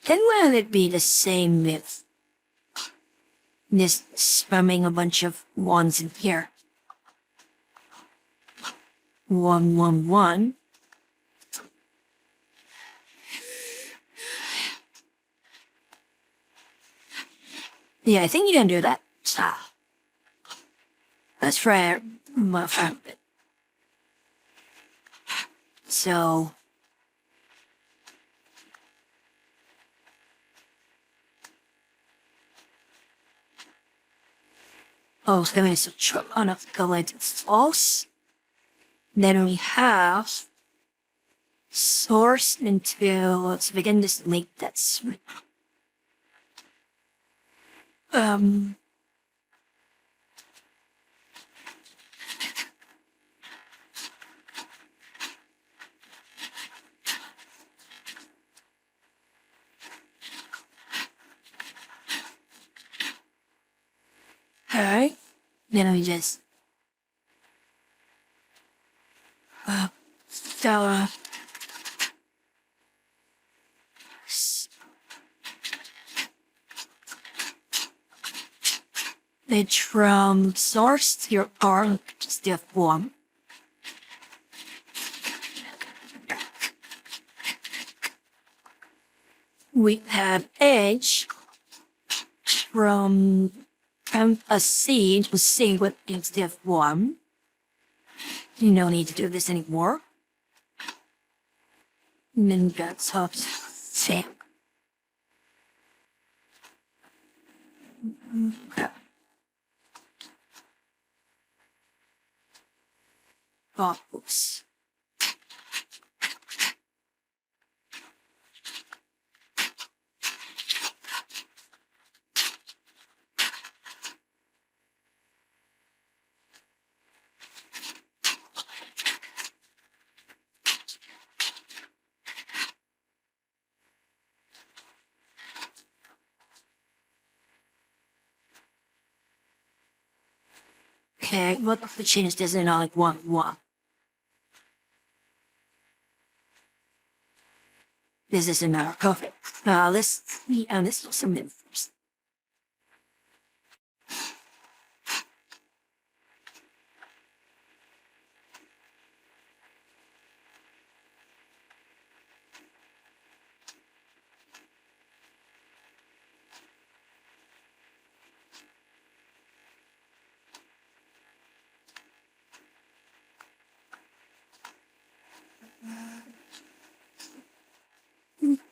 Then will it be the same with this spamming a bunch of ones in here? 111. Yeah, I think you can do that. That's fair. My favorite. So oh, so there is a ton of collected false. Then we have source until let's begin this link that's alright. Then we just so it's from source to your car, just the form. We have edge from a seed to see what instead of one. You don't need to do this anymore. And then you got soft sand. Oh, oops. Okay, what if we change this in like 1-1? This is another perfect. Let's do some min first.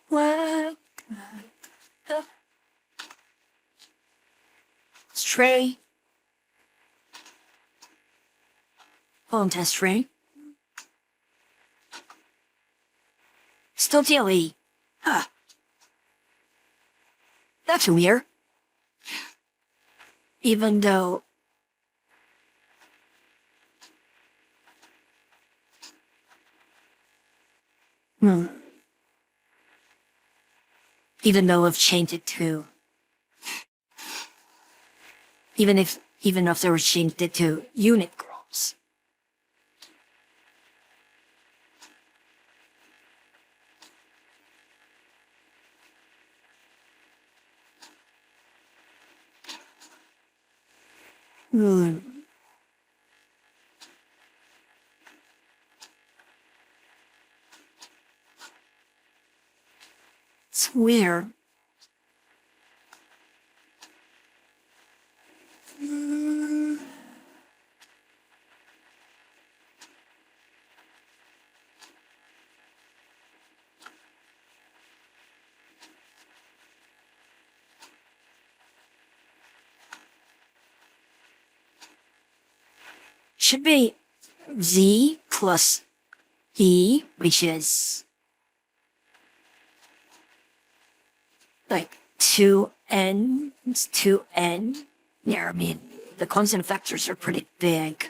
What? Stray. Home test string. Still daily. Huh. That's weird. Even though. Even though I've changed it to. Even if they were changed it to unit girls. It's weird. Should be Z plus E, which is like 2n. It's 2n. Yeah, I mean, the constant factors are pretty big.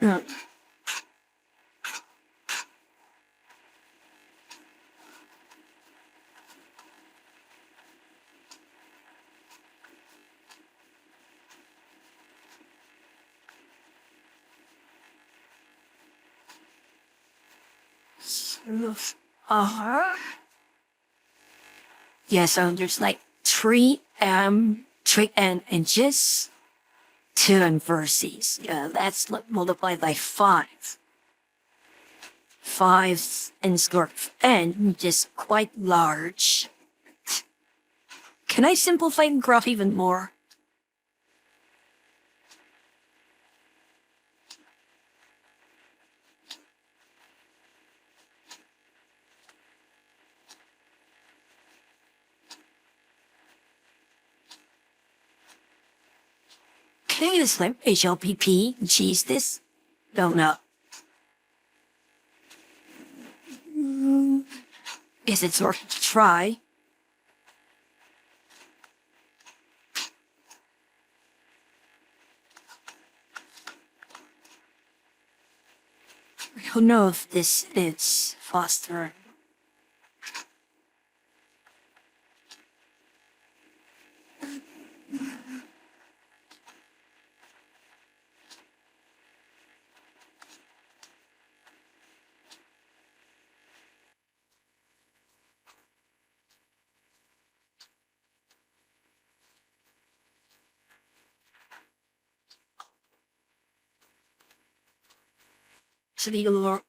Yeah. Uh-huh. Yeah, so there's like 3n inches, 2 verses. Yeah, that's like multiplied by 5. 5 and square n is quite large. Can I simplify the graph even more? Can I just like HLPP and cheese this? Don't know. Is it worth a try? don't know if this is faster. So the more,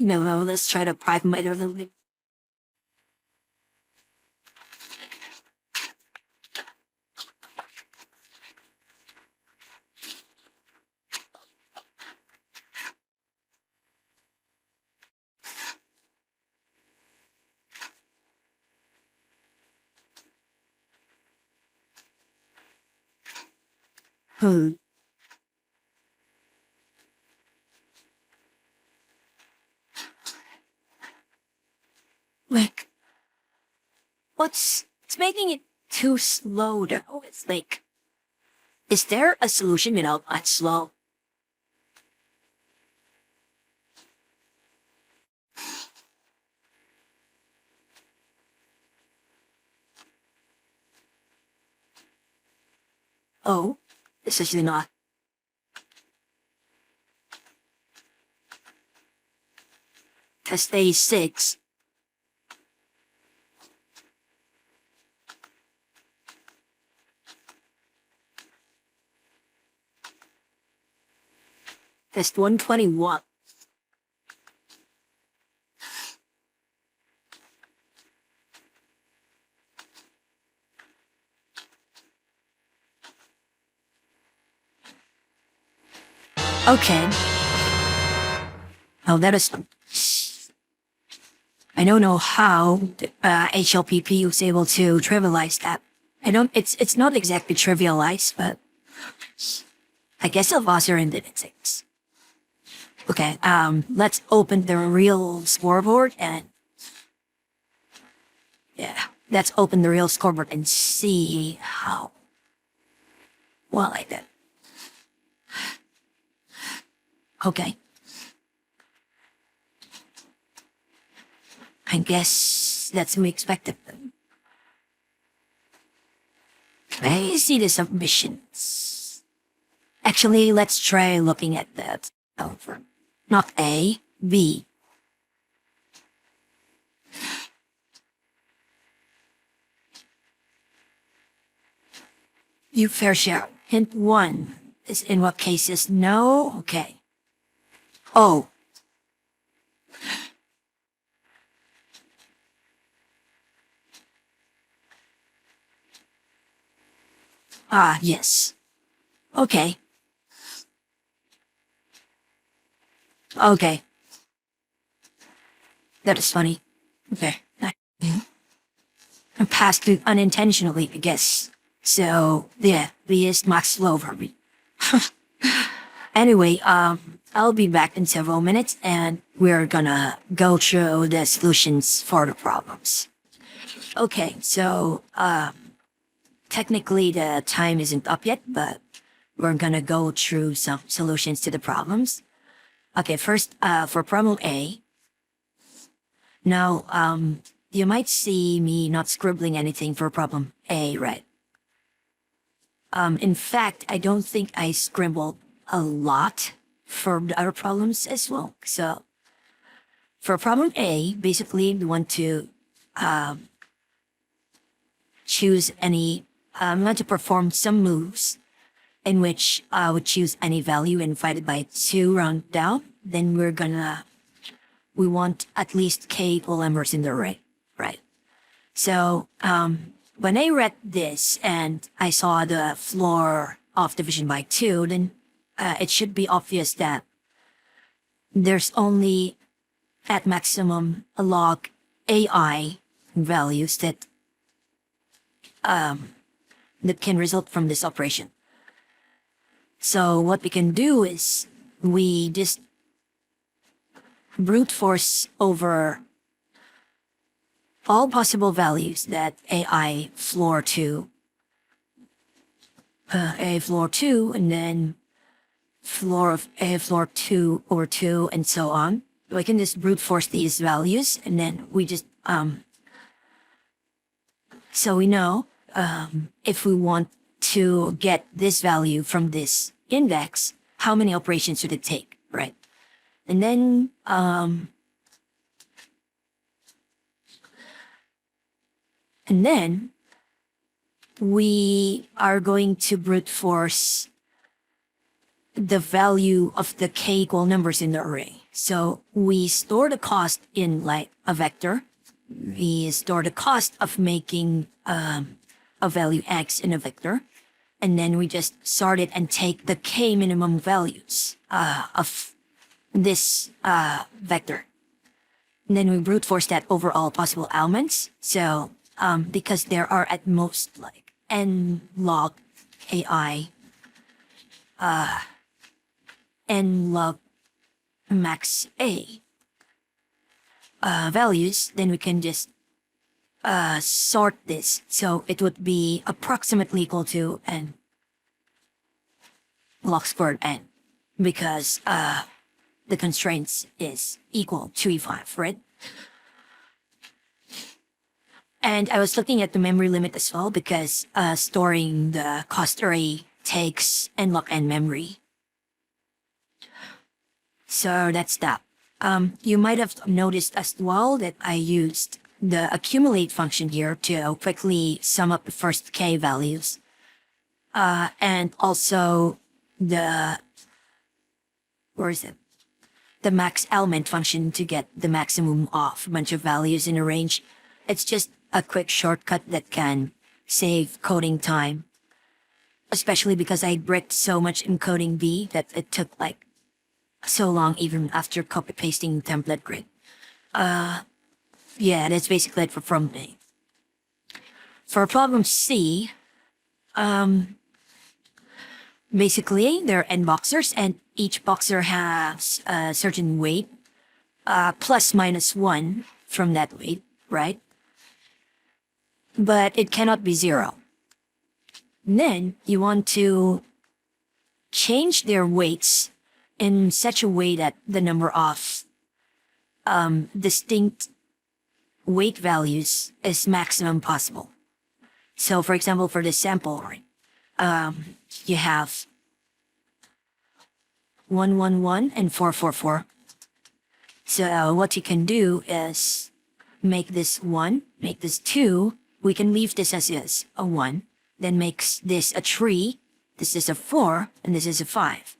no, let's try to private my little bit. Hmm. Like, it's making it too slow though. It's like, is there a solution without that slow? Oh, this is not. Test A6. Test 121. Okay. Oh, that is. I don't know how the HLPP was able to trivialize that. I don't. It's not exactly trivialized, but I guess a Vossar in the things. Okay. Let's open the real scoreboard and yeah, let's open the real scoreboard and see how well I did. Okay. I guess that's to be expected. I see the submissions. Actually, let's try looking at that over. Not A, B. You fair share. Hint 1 is in what cases no? Okay. Oh. Ah, yes. Okay. Okay. That is funny. Okay. I passed it unintentionally, I guess. So, yeah, we is much slow for me. Anyway, I'll be back in several minutes and we're gonna go through the solutions for the problems. Okay, so, technically the time isn't up yet, but we're gonna go through some solutions to the problems. Okay, first, for problem A. Now, you might see me not scribbling anything for problem A, right? In fact, I don't think I scribbled a lot for the other problems as well. So, for problem A, basically, we want to choose any, we want to perform some moves in which I would choose any value and divide it by 2 round down. Then we want at least k equal numbers in the array, right? So when I read this and I saw the floor of division by 2, then it should be obvious that there's only at maximum a log AI values that can result from this operation. So what we can do is we just brute force over all possible values that AI floor 2, A floor 2, and then floor of A floor 2 over 2, and so on. We can just brute force these values, and then we just, so we know if we want to get this value from this index, how many operations should it take, right? And then, we are going to brute force the value of the k equal numbers in the array. So we store the cost in like a vector. We store the cost of making a value x in a vector. And then we just sort it and take the k minimum values of this vector. And then we brute force that over all possible elements. So because there are at most like n log AI, n log max A values, then we can just sort this. So it would be approximately equal to n log squared n, because the constraints is equal to E5, right? And I was looking at the memory limit as well, because storing the cost array takes n log n memory. So that's that. You might have noticed as well that I used the accumulate function here to quickly sum up the first k values. And also the max element function to get the maximum of a bunch of values in a range. It's just a quick shortcut that can save coding time, especially because I bricked so much in coding B that it took like so long even after copy pasting template grid. Yeah, that's basically it for problem A. For problem C, basically there are n boxers and each boxer has a certain weight, plus minus 1 from that weight, right? But it cannot be 0. And then you want to change their weights in such a way that the number of distinct weight values is maximum possible. So for example, for this sample, you have 111 and 444. So what you can do is make this 1, make this 2. We can leave this as is, a 1. Then makes this a 3. This is a 4, and this is a 5.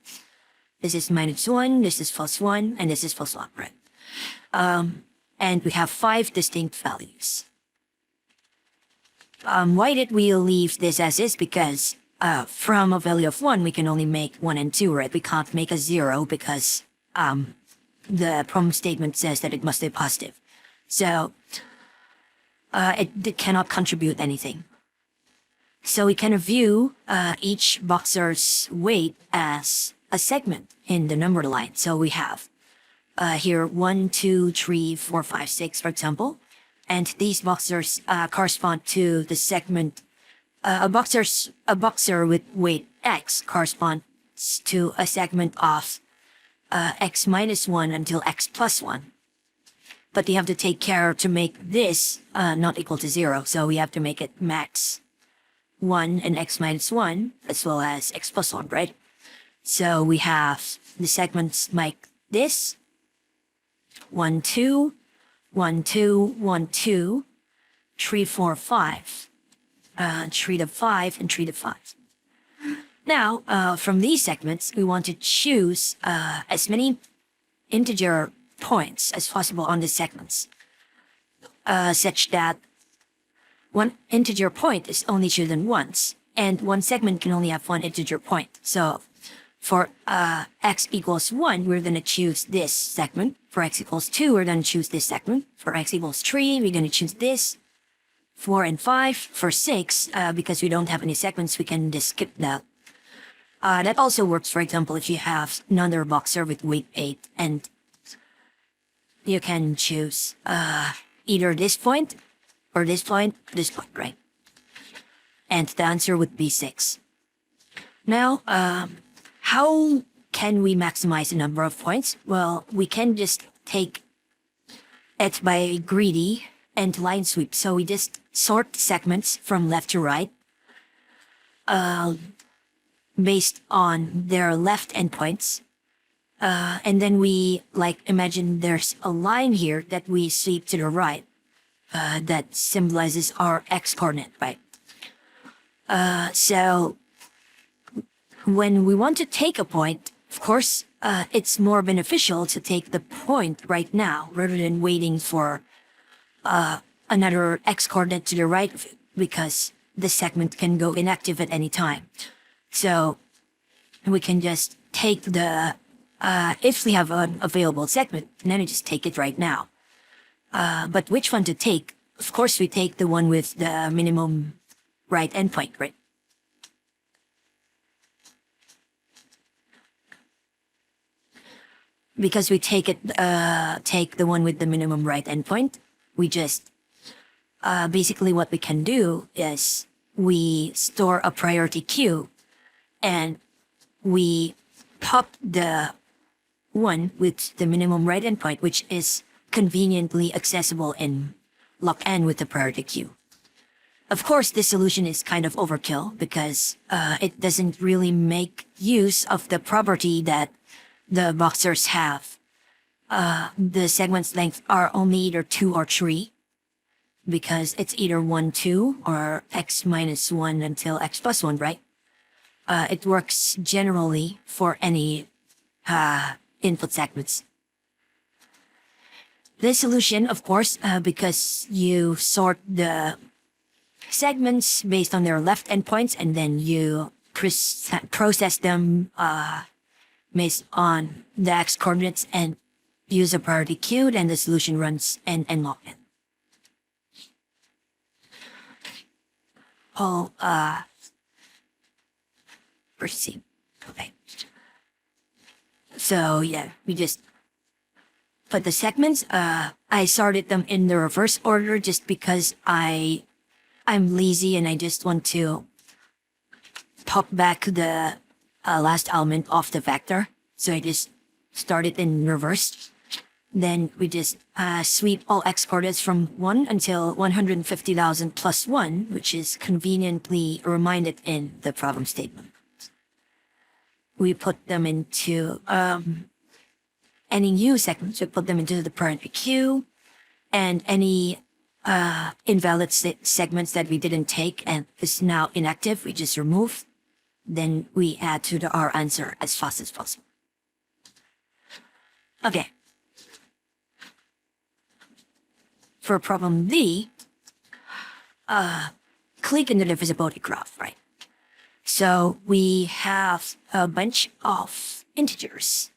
This is minus 1, this is plus 1, and this is plus 1, right? And we have 5 distinct values. Why did we leave this as is? Because from a value of 1, we can only make 1 and 2, right? We can't make a 0 because the problem statement says that it must be positive. So it cannot contribute anything. So we can view each boxer's weight as a segment in the number line. So we have here 1, 2, 3, 4, 5, 6, for example. And these boxers correspond to the segment, a boxer with weight x corresponds to a segment of x minus 1 until x plus 1. But you have to take care to make this not equal to 0. So we have to make it max 1 and x minus 1 as well as x plus 1, right? So we have the segments like this: 1, 2, 1, 2, 1, 2, 3, 4, 5, 3 to 5, and 3 to 5. Now, from these segments, we want to choose as many integer points as possible on the segments, such that one integer point is only chosen once, and one segment can only have one integer point. So for x equals 1, we're going to choose this segment. For x equals 2, we're going to choose this segment. For x equals 3, we're going to choose this. 4 and 5. For 6, because we don't have any segments, we can just skip that. That also works, for example, if you have another boxer with weight 8, and you can choose either this point, or this point, right? And the answer would be 6. Now, how can we maximize the number of points? Well, we can just take it by greedy and line sweep. So we just sort segments from left to right based on their left endpoints. And then we, imagine there's a line here that we sweep to the right that symbolizes our x coordinate, right? So when we want to take a point, of course, it's more beneficial to take the point right now rather than waiting for another x coordinate to the right, because the segment can go inactive at any time. So we can just take the, if we have an available segment, then we just take it right now. But which one to take? Of course, we take the one with the minimum right endpoint, right? Because we take the one with the minimum right endpoint, we just, basically what we can do is we store a priority queue, and we pop the one with the minimum right endpoint, which is conveniently accessible in lock n with the priority queue. Of course, this solution is kind of overkill because it doesn't really make use of the property that the boxers have. The segment's length are only either 2 or 3, because it's either 1, 2, or x minus 1 until x plus 1, right? It works generally for any input segments. This solution, of course, because you sort the segments based on their left endpoints, and then you process them based on the x coordinates and use a priority queue, then the solution runs and lock in. Proceed. Okay. So yeah, we just put the segments. I sorted them in the reverse order just because I'm lazy and I just want to pop back the last element off the vector. So I just start it in reverse. Then we just sweep all x coordinates from 1 until 150,000 plus 1, which is conveniently reminded in the problem statement. We put them into any new segments. We put them into the priority queue, and any invalid segments that we didn't take and is now inactive, we just remove. Then we add to our answer as fast as possible. Okay. For problem D, click in the divisibility graph, right? So we have a bunch of integers,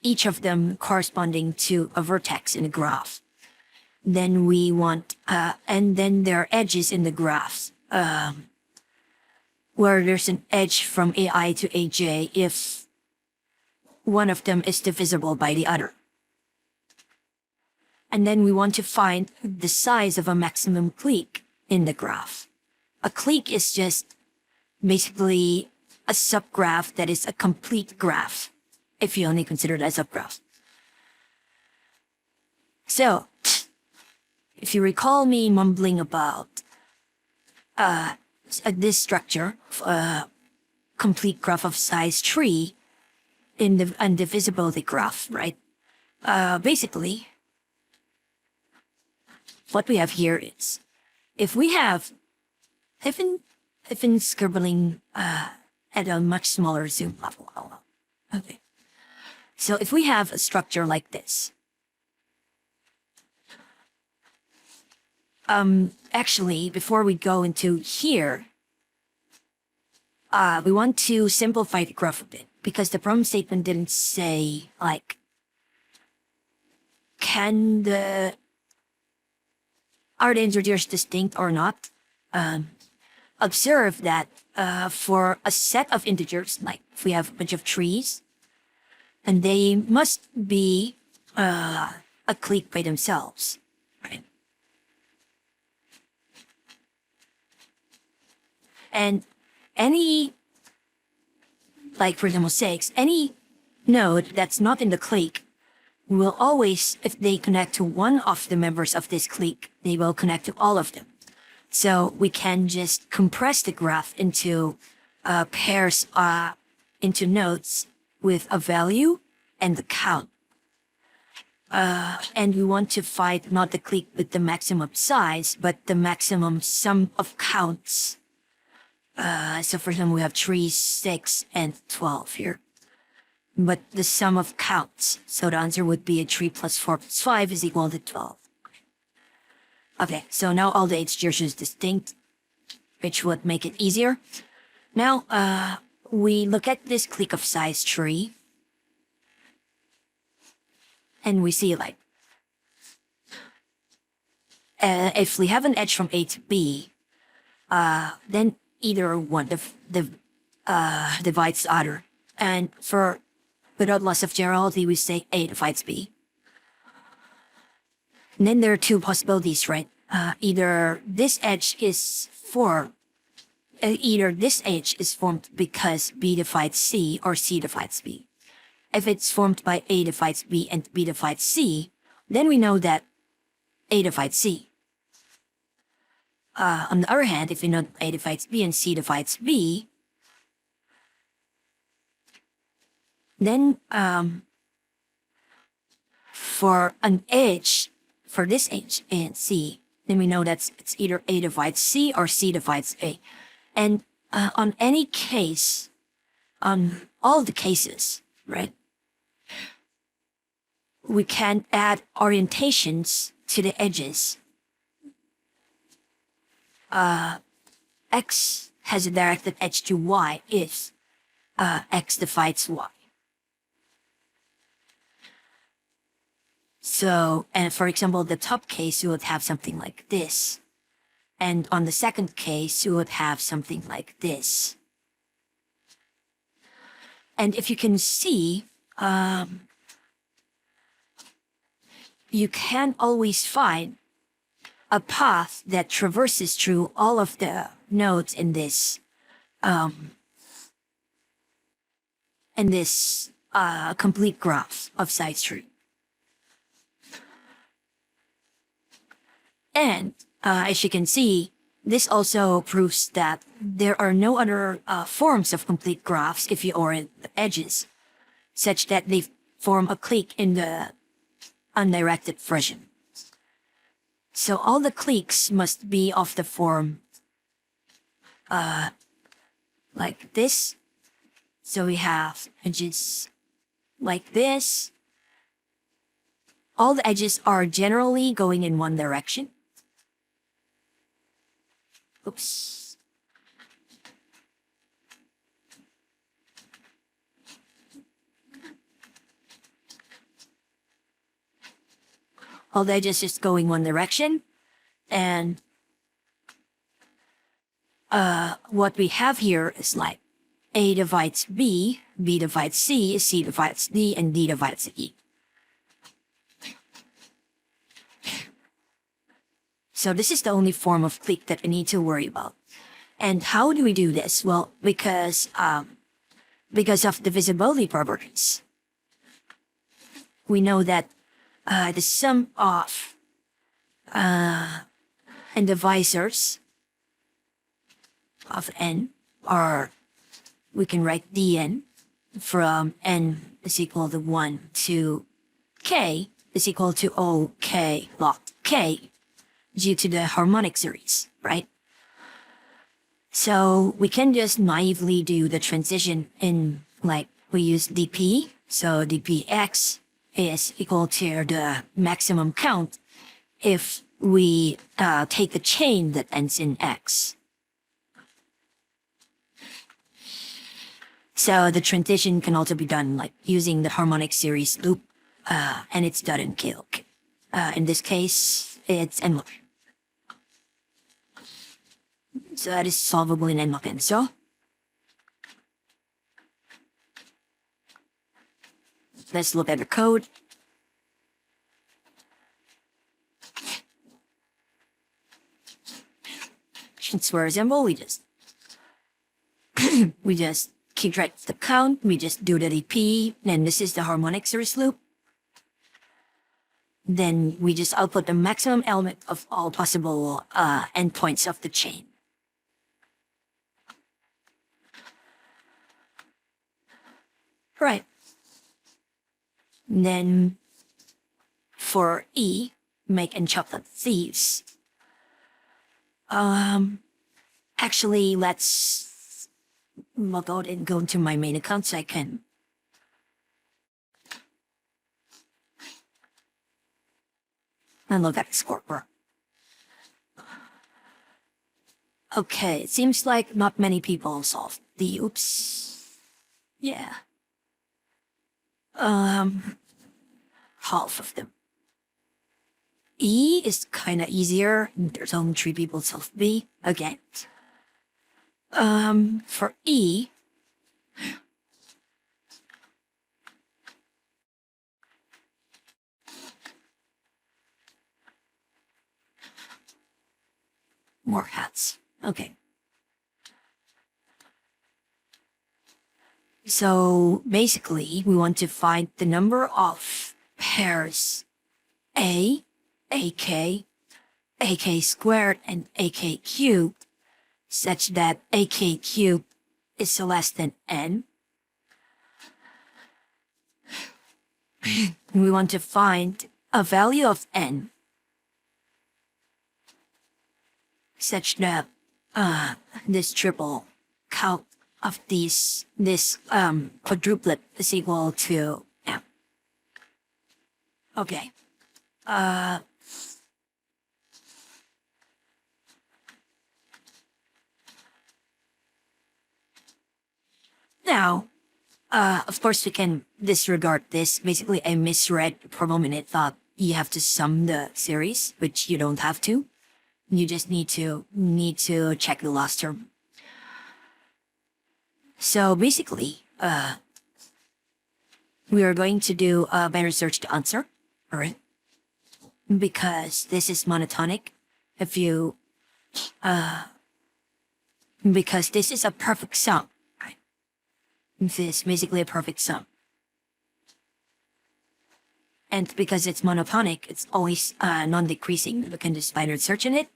each of them corresponding to a vertex in the graph. Then we want, and then there are edges in the graphs, where there's an edge from AI to AJ if one of them is divisible by the other. And then we want to find the size of a maximum clique in the graph. A clique is just basically a subgraph that is a complete graph, if you only consider it as a subgraph. So, if you recall me mumbling about this structure, complete graph of size tree in the undivisibility graph, right? Basically, what we have here is, if we have, I've been scribbling at a much smaller zoom level. Okay. So if we have a structure like this, actually, before we go into here, we want to simplify the graph a bit, because the problem statement didn't say, like, are the integers distinct or not? Observe that for a set of integers, like if we have a bunch of trees, and they must be a clique by themselves, right? And any, like for example, sakes, any node that's not in the clique will always, if they connect to one of the members of this clique, they will connect to all of them. So we can just compress the graph into pairs, into nodes with a value and the count. And we want to find not the clique with the maximum size, but the maximum sum of counts. So for example, we have 3, 6, and 12 here. But the sum of counts. So the answer would be 3 plus 4 plus 5 is equal to 12. Okay, so now all the integers is distinct, which would make it easier. Now, we look at this clique of size tree, and we see like, if we have an edge from A to B, then either one divides the other. And without loss of generality, we say A divides B. And then there are two possibilities, right? Either this edge is formed because B divides C or C divides B. If it's formed by A divides B and B divides C, then we know that A divides C. On the other hand, if we know A divides B and C divides B, then for an edge, for this edge and C, then we know that it's either A divides C or C divides A. And on any case, on all the cases, right, we can add orientations to the edges. X has a directed edge to Y if X divides Y. So, and for example, the top case, you would have something like this. And on the second case, you would have something like this. And if you can see, you can always find a path that traverses through all of the nodes in this complete graph of size tree. And as you can see, this also proves that there are no other forms of complete graphs if you orient the edges, such that they form a clique in the undirected version. So all the cliques must be of the form like this. So we have edges like this. All the edges are generally going in one direction. Oops. All the edges just going one direction. And what we have here is like A divides B, B divides C, C divides D, and D divides E. So this is the only form of clique that we need to worry about. And how do we do this? Well, because of the visibility properties. We know that the sum of indivisors of n are, we can write dn from n is equal to 1 to k is equal to OK log k due to the harmonic series, right? So we can just naively do the transition in, like, we use dp. So dpx is equal to the maximum count if we take the chain that ends in x. So the transition can also be done like using the harmonic series loop, and it's done in k. In this case, it's n. So that is solvable in n. So let's look at the code. Since we're a symbol, we just keep track of the count. We just do the dp, and this is the harmonic series loop. Then we just output the maximum element of all possible endpoints of the chain. Right. Then for E, make and chocolate thieves. Actually, let's log out and go into my main account so I can and look at the scoreboard. Okay, it seems like not many people solved the oops. Yeah. Half of them. E is kind of easier. There's only 3 people solved B. Again. For E, more hats. Okay. So basically, we want to find the number of pairs A, AK, AK squared, and AK cubed, such that AK cubed is less than n. We want to find a value of n such that this triple count of this quadruplet is equal to m. Okay. Now, of course, we can disregard this. Basically, I misread for a moment. It thought you have to sum the series, which you don't have to. You just need to check the last term. So basically, we are going to do a binary search to answer, alright? Because this is monotonic. If you, because this is a perfect sum, right? This is basically a perfect sum. And because it's monotonic, it's always non-decreasing. We can just binary search in it.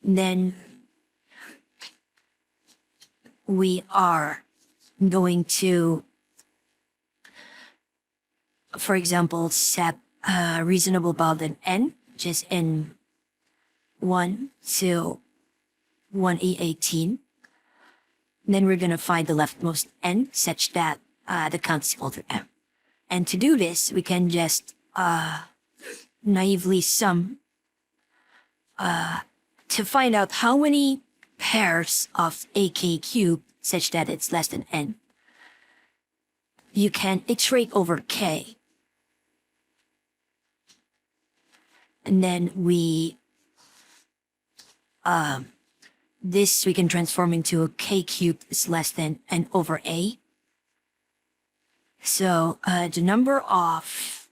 Then we are going to, for example, set a reasonable bound in n, which is in 1 to 1e18. Then we're going to find the leftmost n such that the count is equal to m. And to do this, we can just naively sum to find out how many pairs of AK cubed such that it's less than n. You can iterate over k. And then we, this we can transform into a k cubed is less than n over a. So the number of,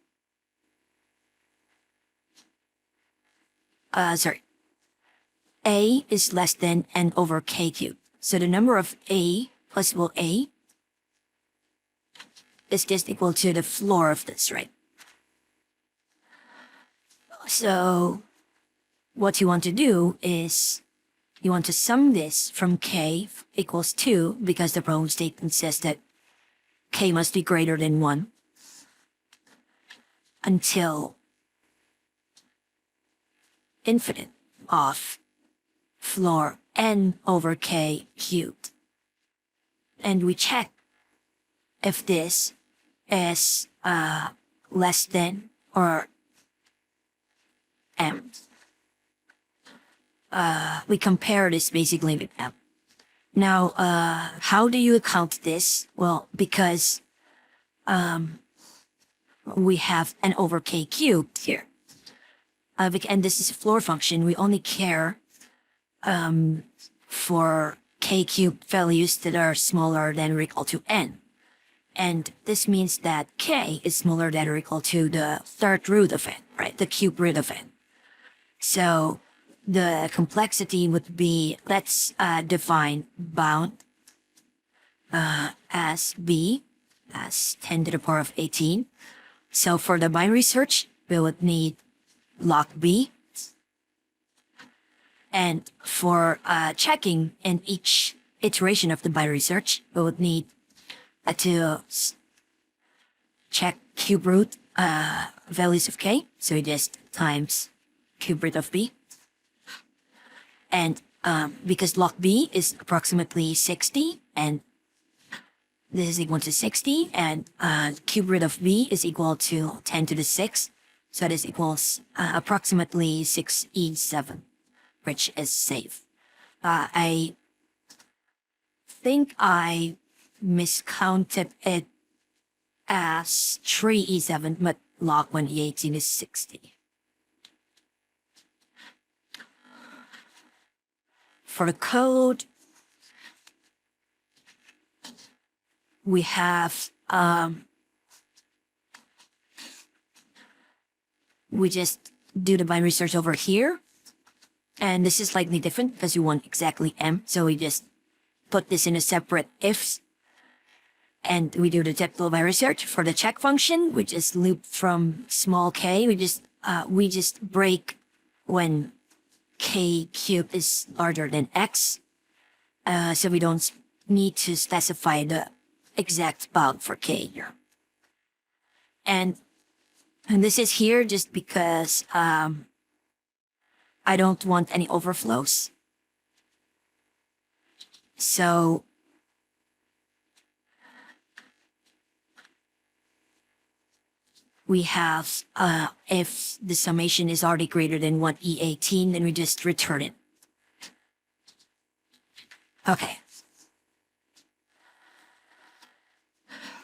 A is less than n over k cubed. So the number of A plus equal A is just equal to the floor of this, right? So what you want to do is you want to sum this from k equals 2 because the problem statement says that k must be greater than 1 until infinite of floor n over k cubed. And we check if this is less than or m. We compare this basically with m. Now, how do you account this? Well, because we have n over k cubed here. And this is a floor function. We only care for k cubed values that are smaller than or equal to n. And this means that k is smaller than or equal to the third root of n, right? The cube root of n. So the complexity would be, let's define bound as b as 10 to the power of 18. So for the binary search, we would need log b. And for checking in each iteration of the binary search, we would need to check cube root values of k. So we just times cube root of b. And because log b is approximately 60, and this is equal to 60, and cube root of b is equal to 10 to the 6. So this equals approximately 6e7, which is safe. I think I miscounted it as 3e7, but log 1e18 is 60. For the code, we have, we just do the binary search over here. And this is slightly different because we want exactly m. So we just put this in a separate ifs. And we do the typical binary search. For the check function, we just loop from small k. We just break when k cubed is larger than x. So we don't need to specify the exact bound for k here. And this is here just because I don't want any overflows. So we have, if the summation is already greater than 1e18, then we just return it. Okay.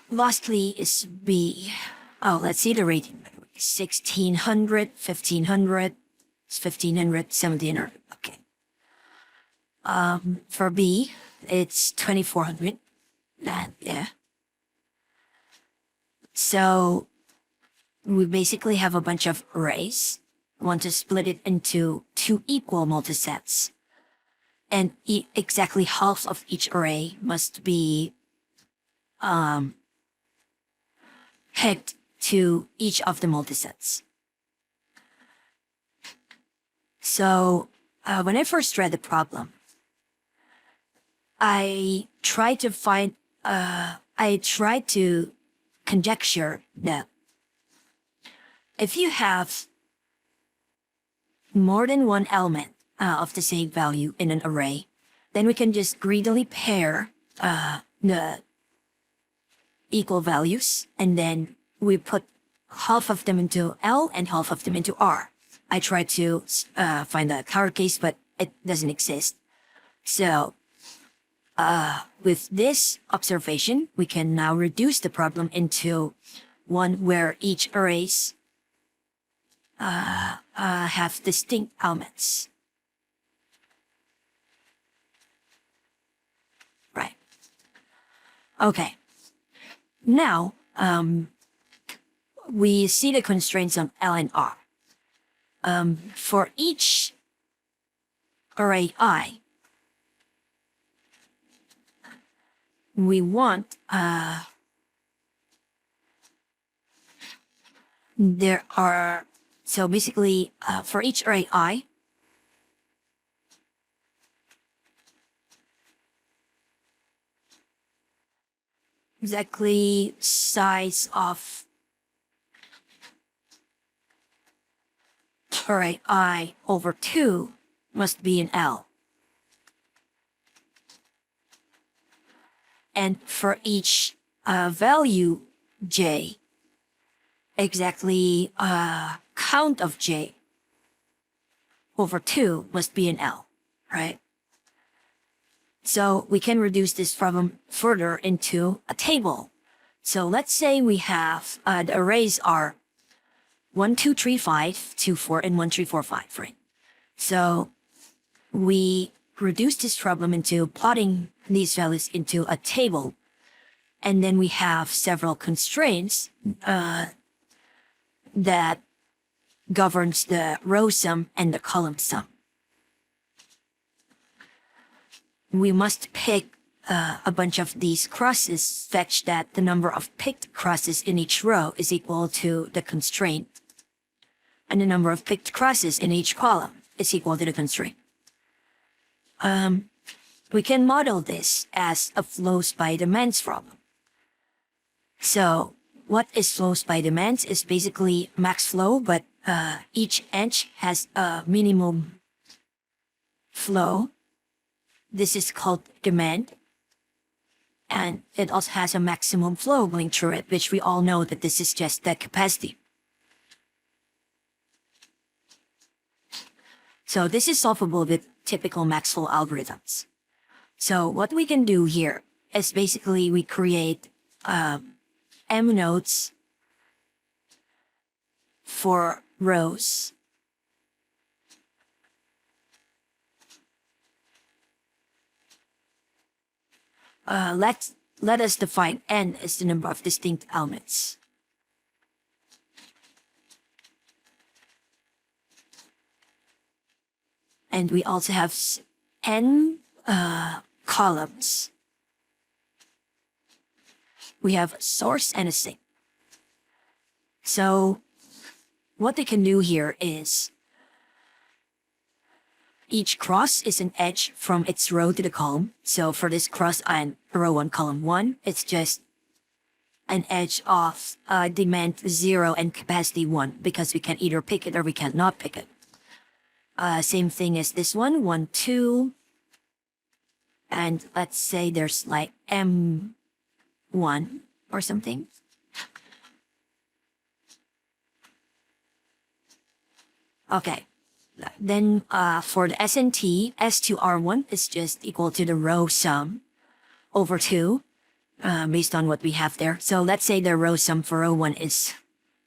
Lastly is B. Oh, let's see the rating. 1600, 1500, 1500, 1700. Okay. For B, it's 2400. Yeah. So we basically have a bunch of arrays. We want to split it into 2 equal multisets. And exactly half of each array must be pegged to each of the multisets. So when I first read the problem, I tried to conjecture that if you have more than one element of the same value in an array, then we can just greedily pair the equal values, and then we put half of them into L and half of them into R. I tried to find a counter case, but it doesn't exist. So with this observation, we can now reduce the problem into one where each arrays have distinct elements. Right. Okay. Now, we see the constraints on L and R. For each array I, we want there are, so basically for each array I, exactly size of array I over 2 must be an L. And for each value j, exactly count of j over 2 must be an L, right? So we can reduce this problem further into a table. So let's say we have the arrays are 1, 2, 3, 5, 2, 4, and 1, 3, 4, 5, right? So we reduce this problem into plotting these values into a table. And then we have several constraints that governs the row sum and the column sum. We must pick a bunch of these crosses such that the number of picked crosses in each row is equal to the constraint, and the number of picked crosses in each column is equal to the constraint. We can model this as a flows by demands problem. So what is flows by demands is basically max flow, but each edge has a minimum flow. This is called demand. And it also has a maximum flow going through it, which we all know that this is just the capacity. So this is solvable with typical max flow algorithms. So what we can do here is basically we create M nodes for rows. Let us define n as the number of distinct elements. And we also have n columns. We have a source and a sink. So what they can do here is each cross is an edge from its row to the column. So for this cross on row 1, column 1, it's just an edge of demand 0 and capacity 1, because we can either pick it or we can not pick it. Same thing as this one, 1, 2. And let's say there's like M1 or something. Okay. Then for the SNT, S2R1 is just equal to the row sum over 2, based on what we have there. So let's say the row sum for row 1 is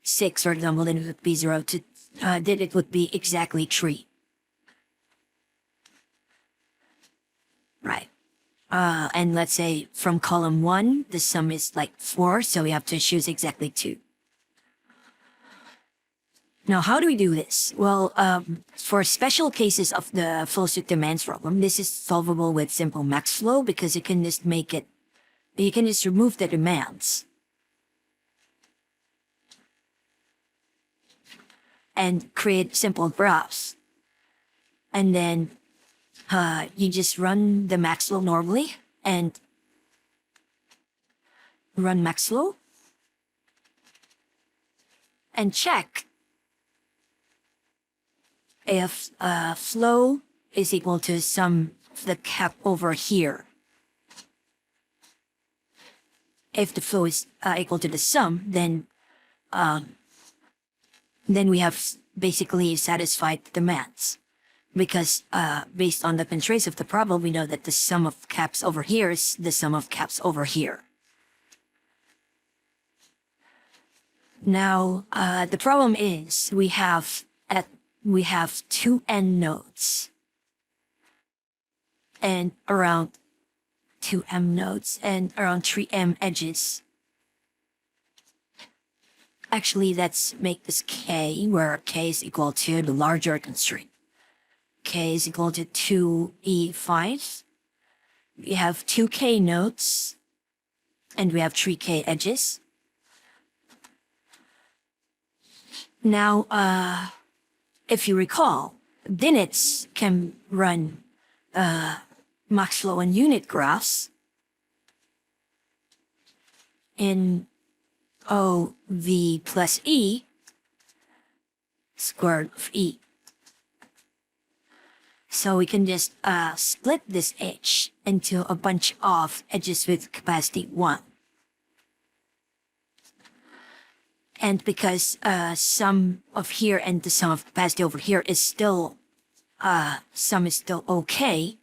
6, for example, then it would be 0 to, then it would be exactly 3. Right. And let's say from column 1, the sum is like 4, so we have to choose exactly 2. Now, how do we do this? Well, for special cases of the flow suit demands problem, this is solvable with simple max flow, because you can just make it, you can just remove the demands and create simple graphs. And then you just run the max flow normally and run max flow and check if flow is equal to sum of the cap over here. If the flow is equal to the sum, then we have basically satisfied the demands. Because based on the constraints of the problem, we know that the sum of caps over here is the sum of caps over here. Now, the problem is we have 2 n nodes and around 2 m nodes and around 3 m edges. Actually, let's make this k, where k is equal to the larger constraint. k is equal to 2e5. We have 2k nodes, and we have 3k edges. Now, if you recall, DINITs can run max flow and unit graphs in OV plus E squared of E. So we can just split this H into a bunch of edges with capacity 1. And because sum of here and the sum of capacity over here is still, sum is still okay,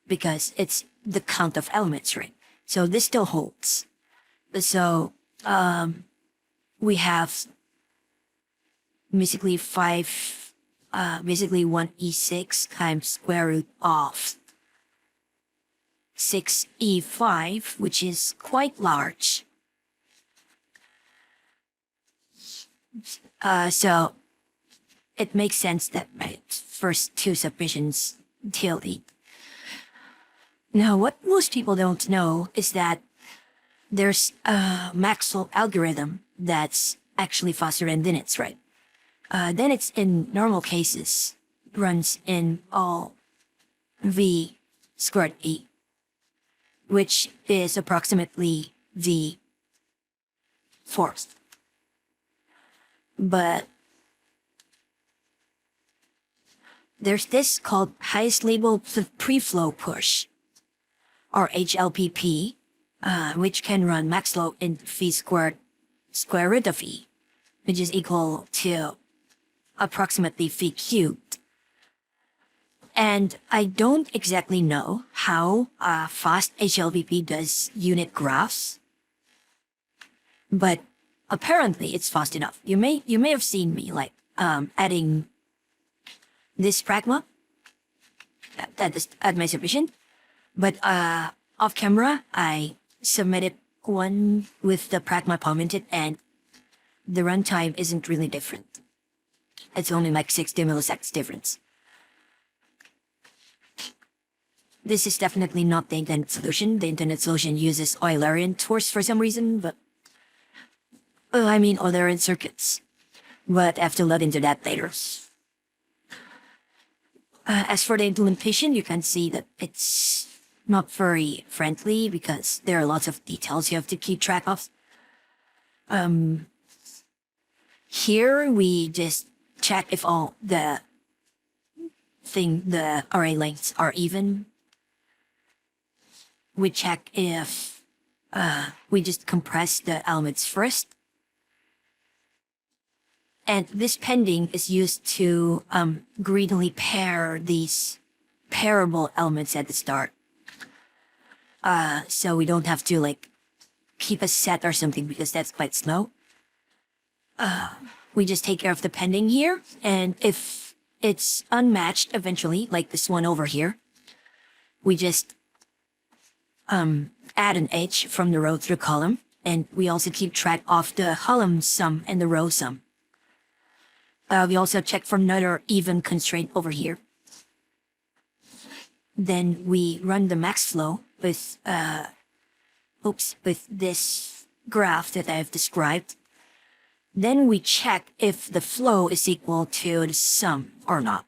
because it's the count of elements, right? So this still holds. So we have basically 1e6 times square root of 6e5, which is quite large. So it makes sense that my first two submissions TLD. Now, what most people don't know is that there's a Maxwell algorithm that's actually faster than DINITs, right? DINITs in normal cases runs in all V squared E, which is approximately V fourth. But there's this called highest label preflow push, or HLPP, which can run max flow in V squared square root of E, which is equal to approximately V cubed. And I don't exactly know how fast HLPP does unit graphs, but apparently it's fast enough. You may have seen me like adding this pragma at my submission, but off camera I submitted one with the pragma commented, and the runtime isn't really different. It's only like 60 milliseconds difference. This is definitely not the intended solution. The intended solution uses Eulerian torques for some reason, but Eulerian circuits. But I have to look into that later. As for the implementation, you can see that it's not very friendly because there are lots of details you have to keep track of. Here we just check if all the array lengths are even. We check if we just compress the elements first. And this pending is used to greedily pair these pairable elements at the start. So we don't have to like keep a set or something because that's quite slow. We just take care of the pending here, and if it's unmatched eventually, like this one over here, we just add an H from the row through column, and we also keep track of the column sum and the row sum. We also check for another even constraint over here. Then we run the max flow with this graph that I've described. Then we check if the flow is equal to the sum or not.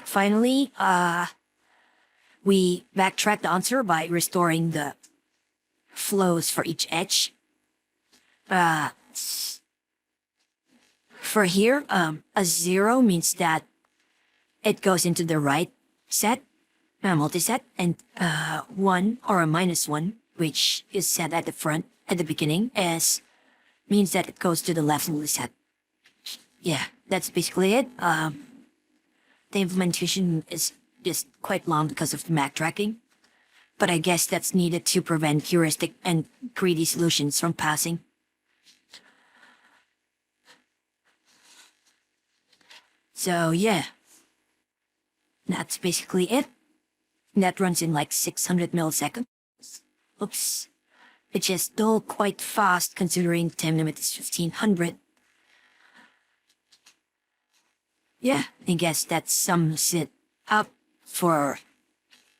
Finally, we backtrack the answer by restoring the flows for each edge. For here, a 0 means that it goes into the right set, multiset, and 1 or a -1, which is set at the front at the beginning, means that it goes to the left multiset. Yeah, that's basically it. The implementation is just quite long because of the backtracking, but I guess that's needed to prevent heuristic and greedy solutions from passing. So yeah, that's basically it. That runs in like 600 milliseconds. Oops. Which is still quite fast considering time limit is 1500. yeah, I guess that sums it up for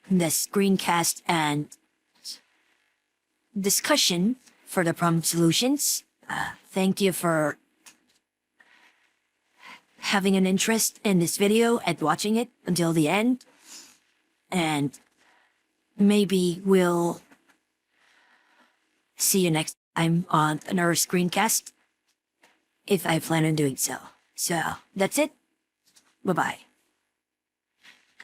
the screencast and discussion for the problem solutions. Thank you for having an interest in this video and watching it until the end. And maybe we'll see you next time on another screencast if I plan on doing so. So that's it. Bye-bye.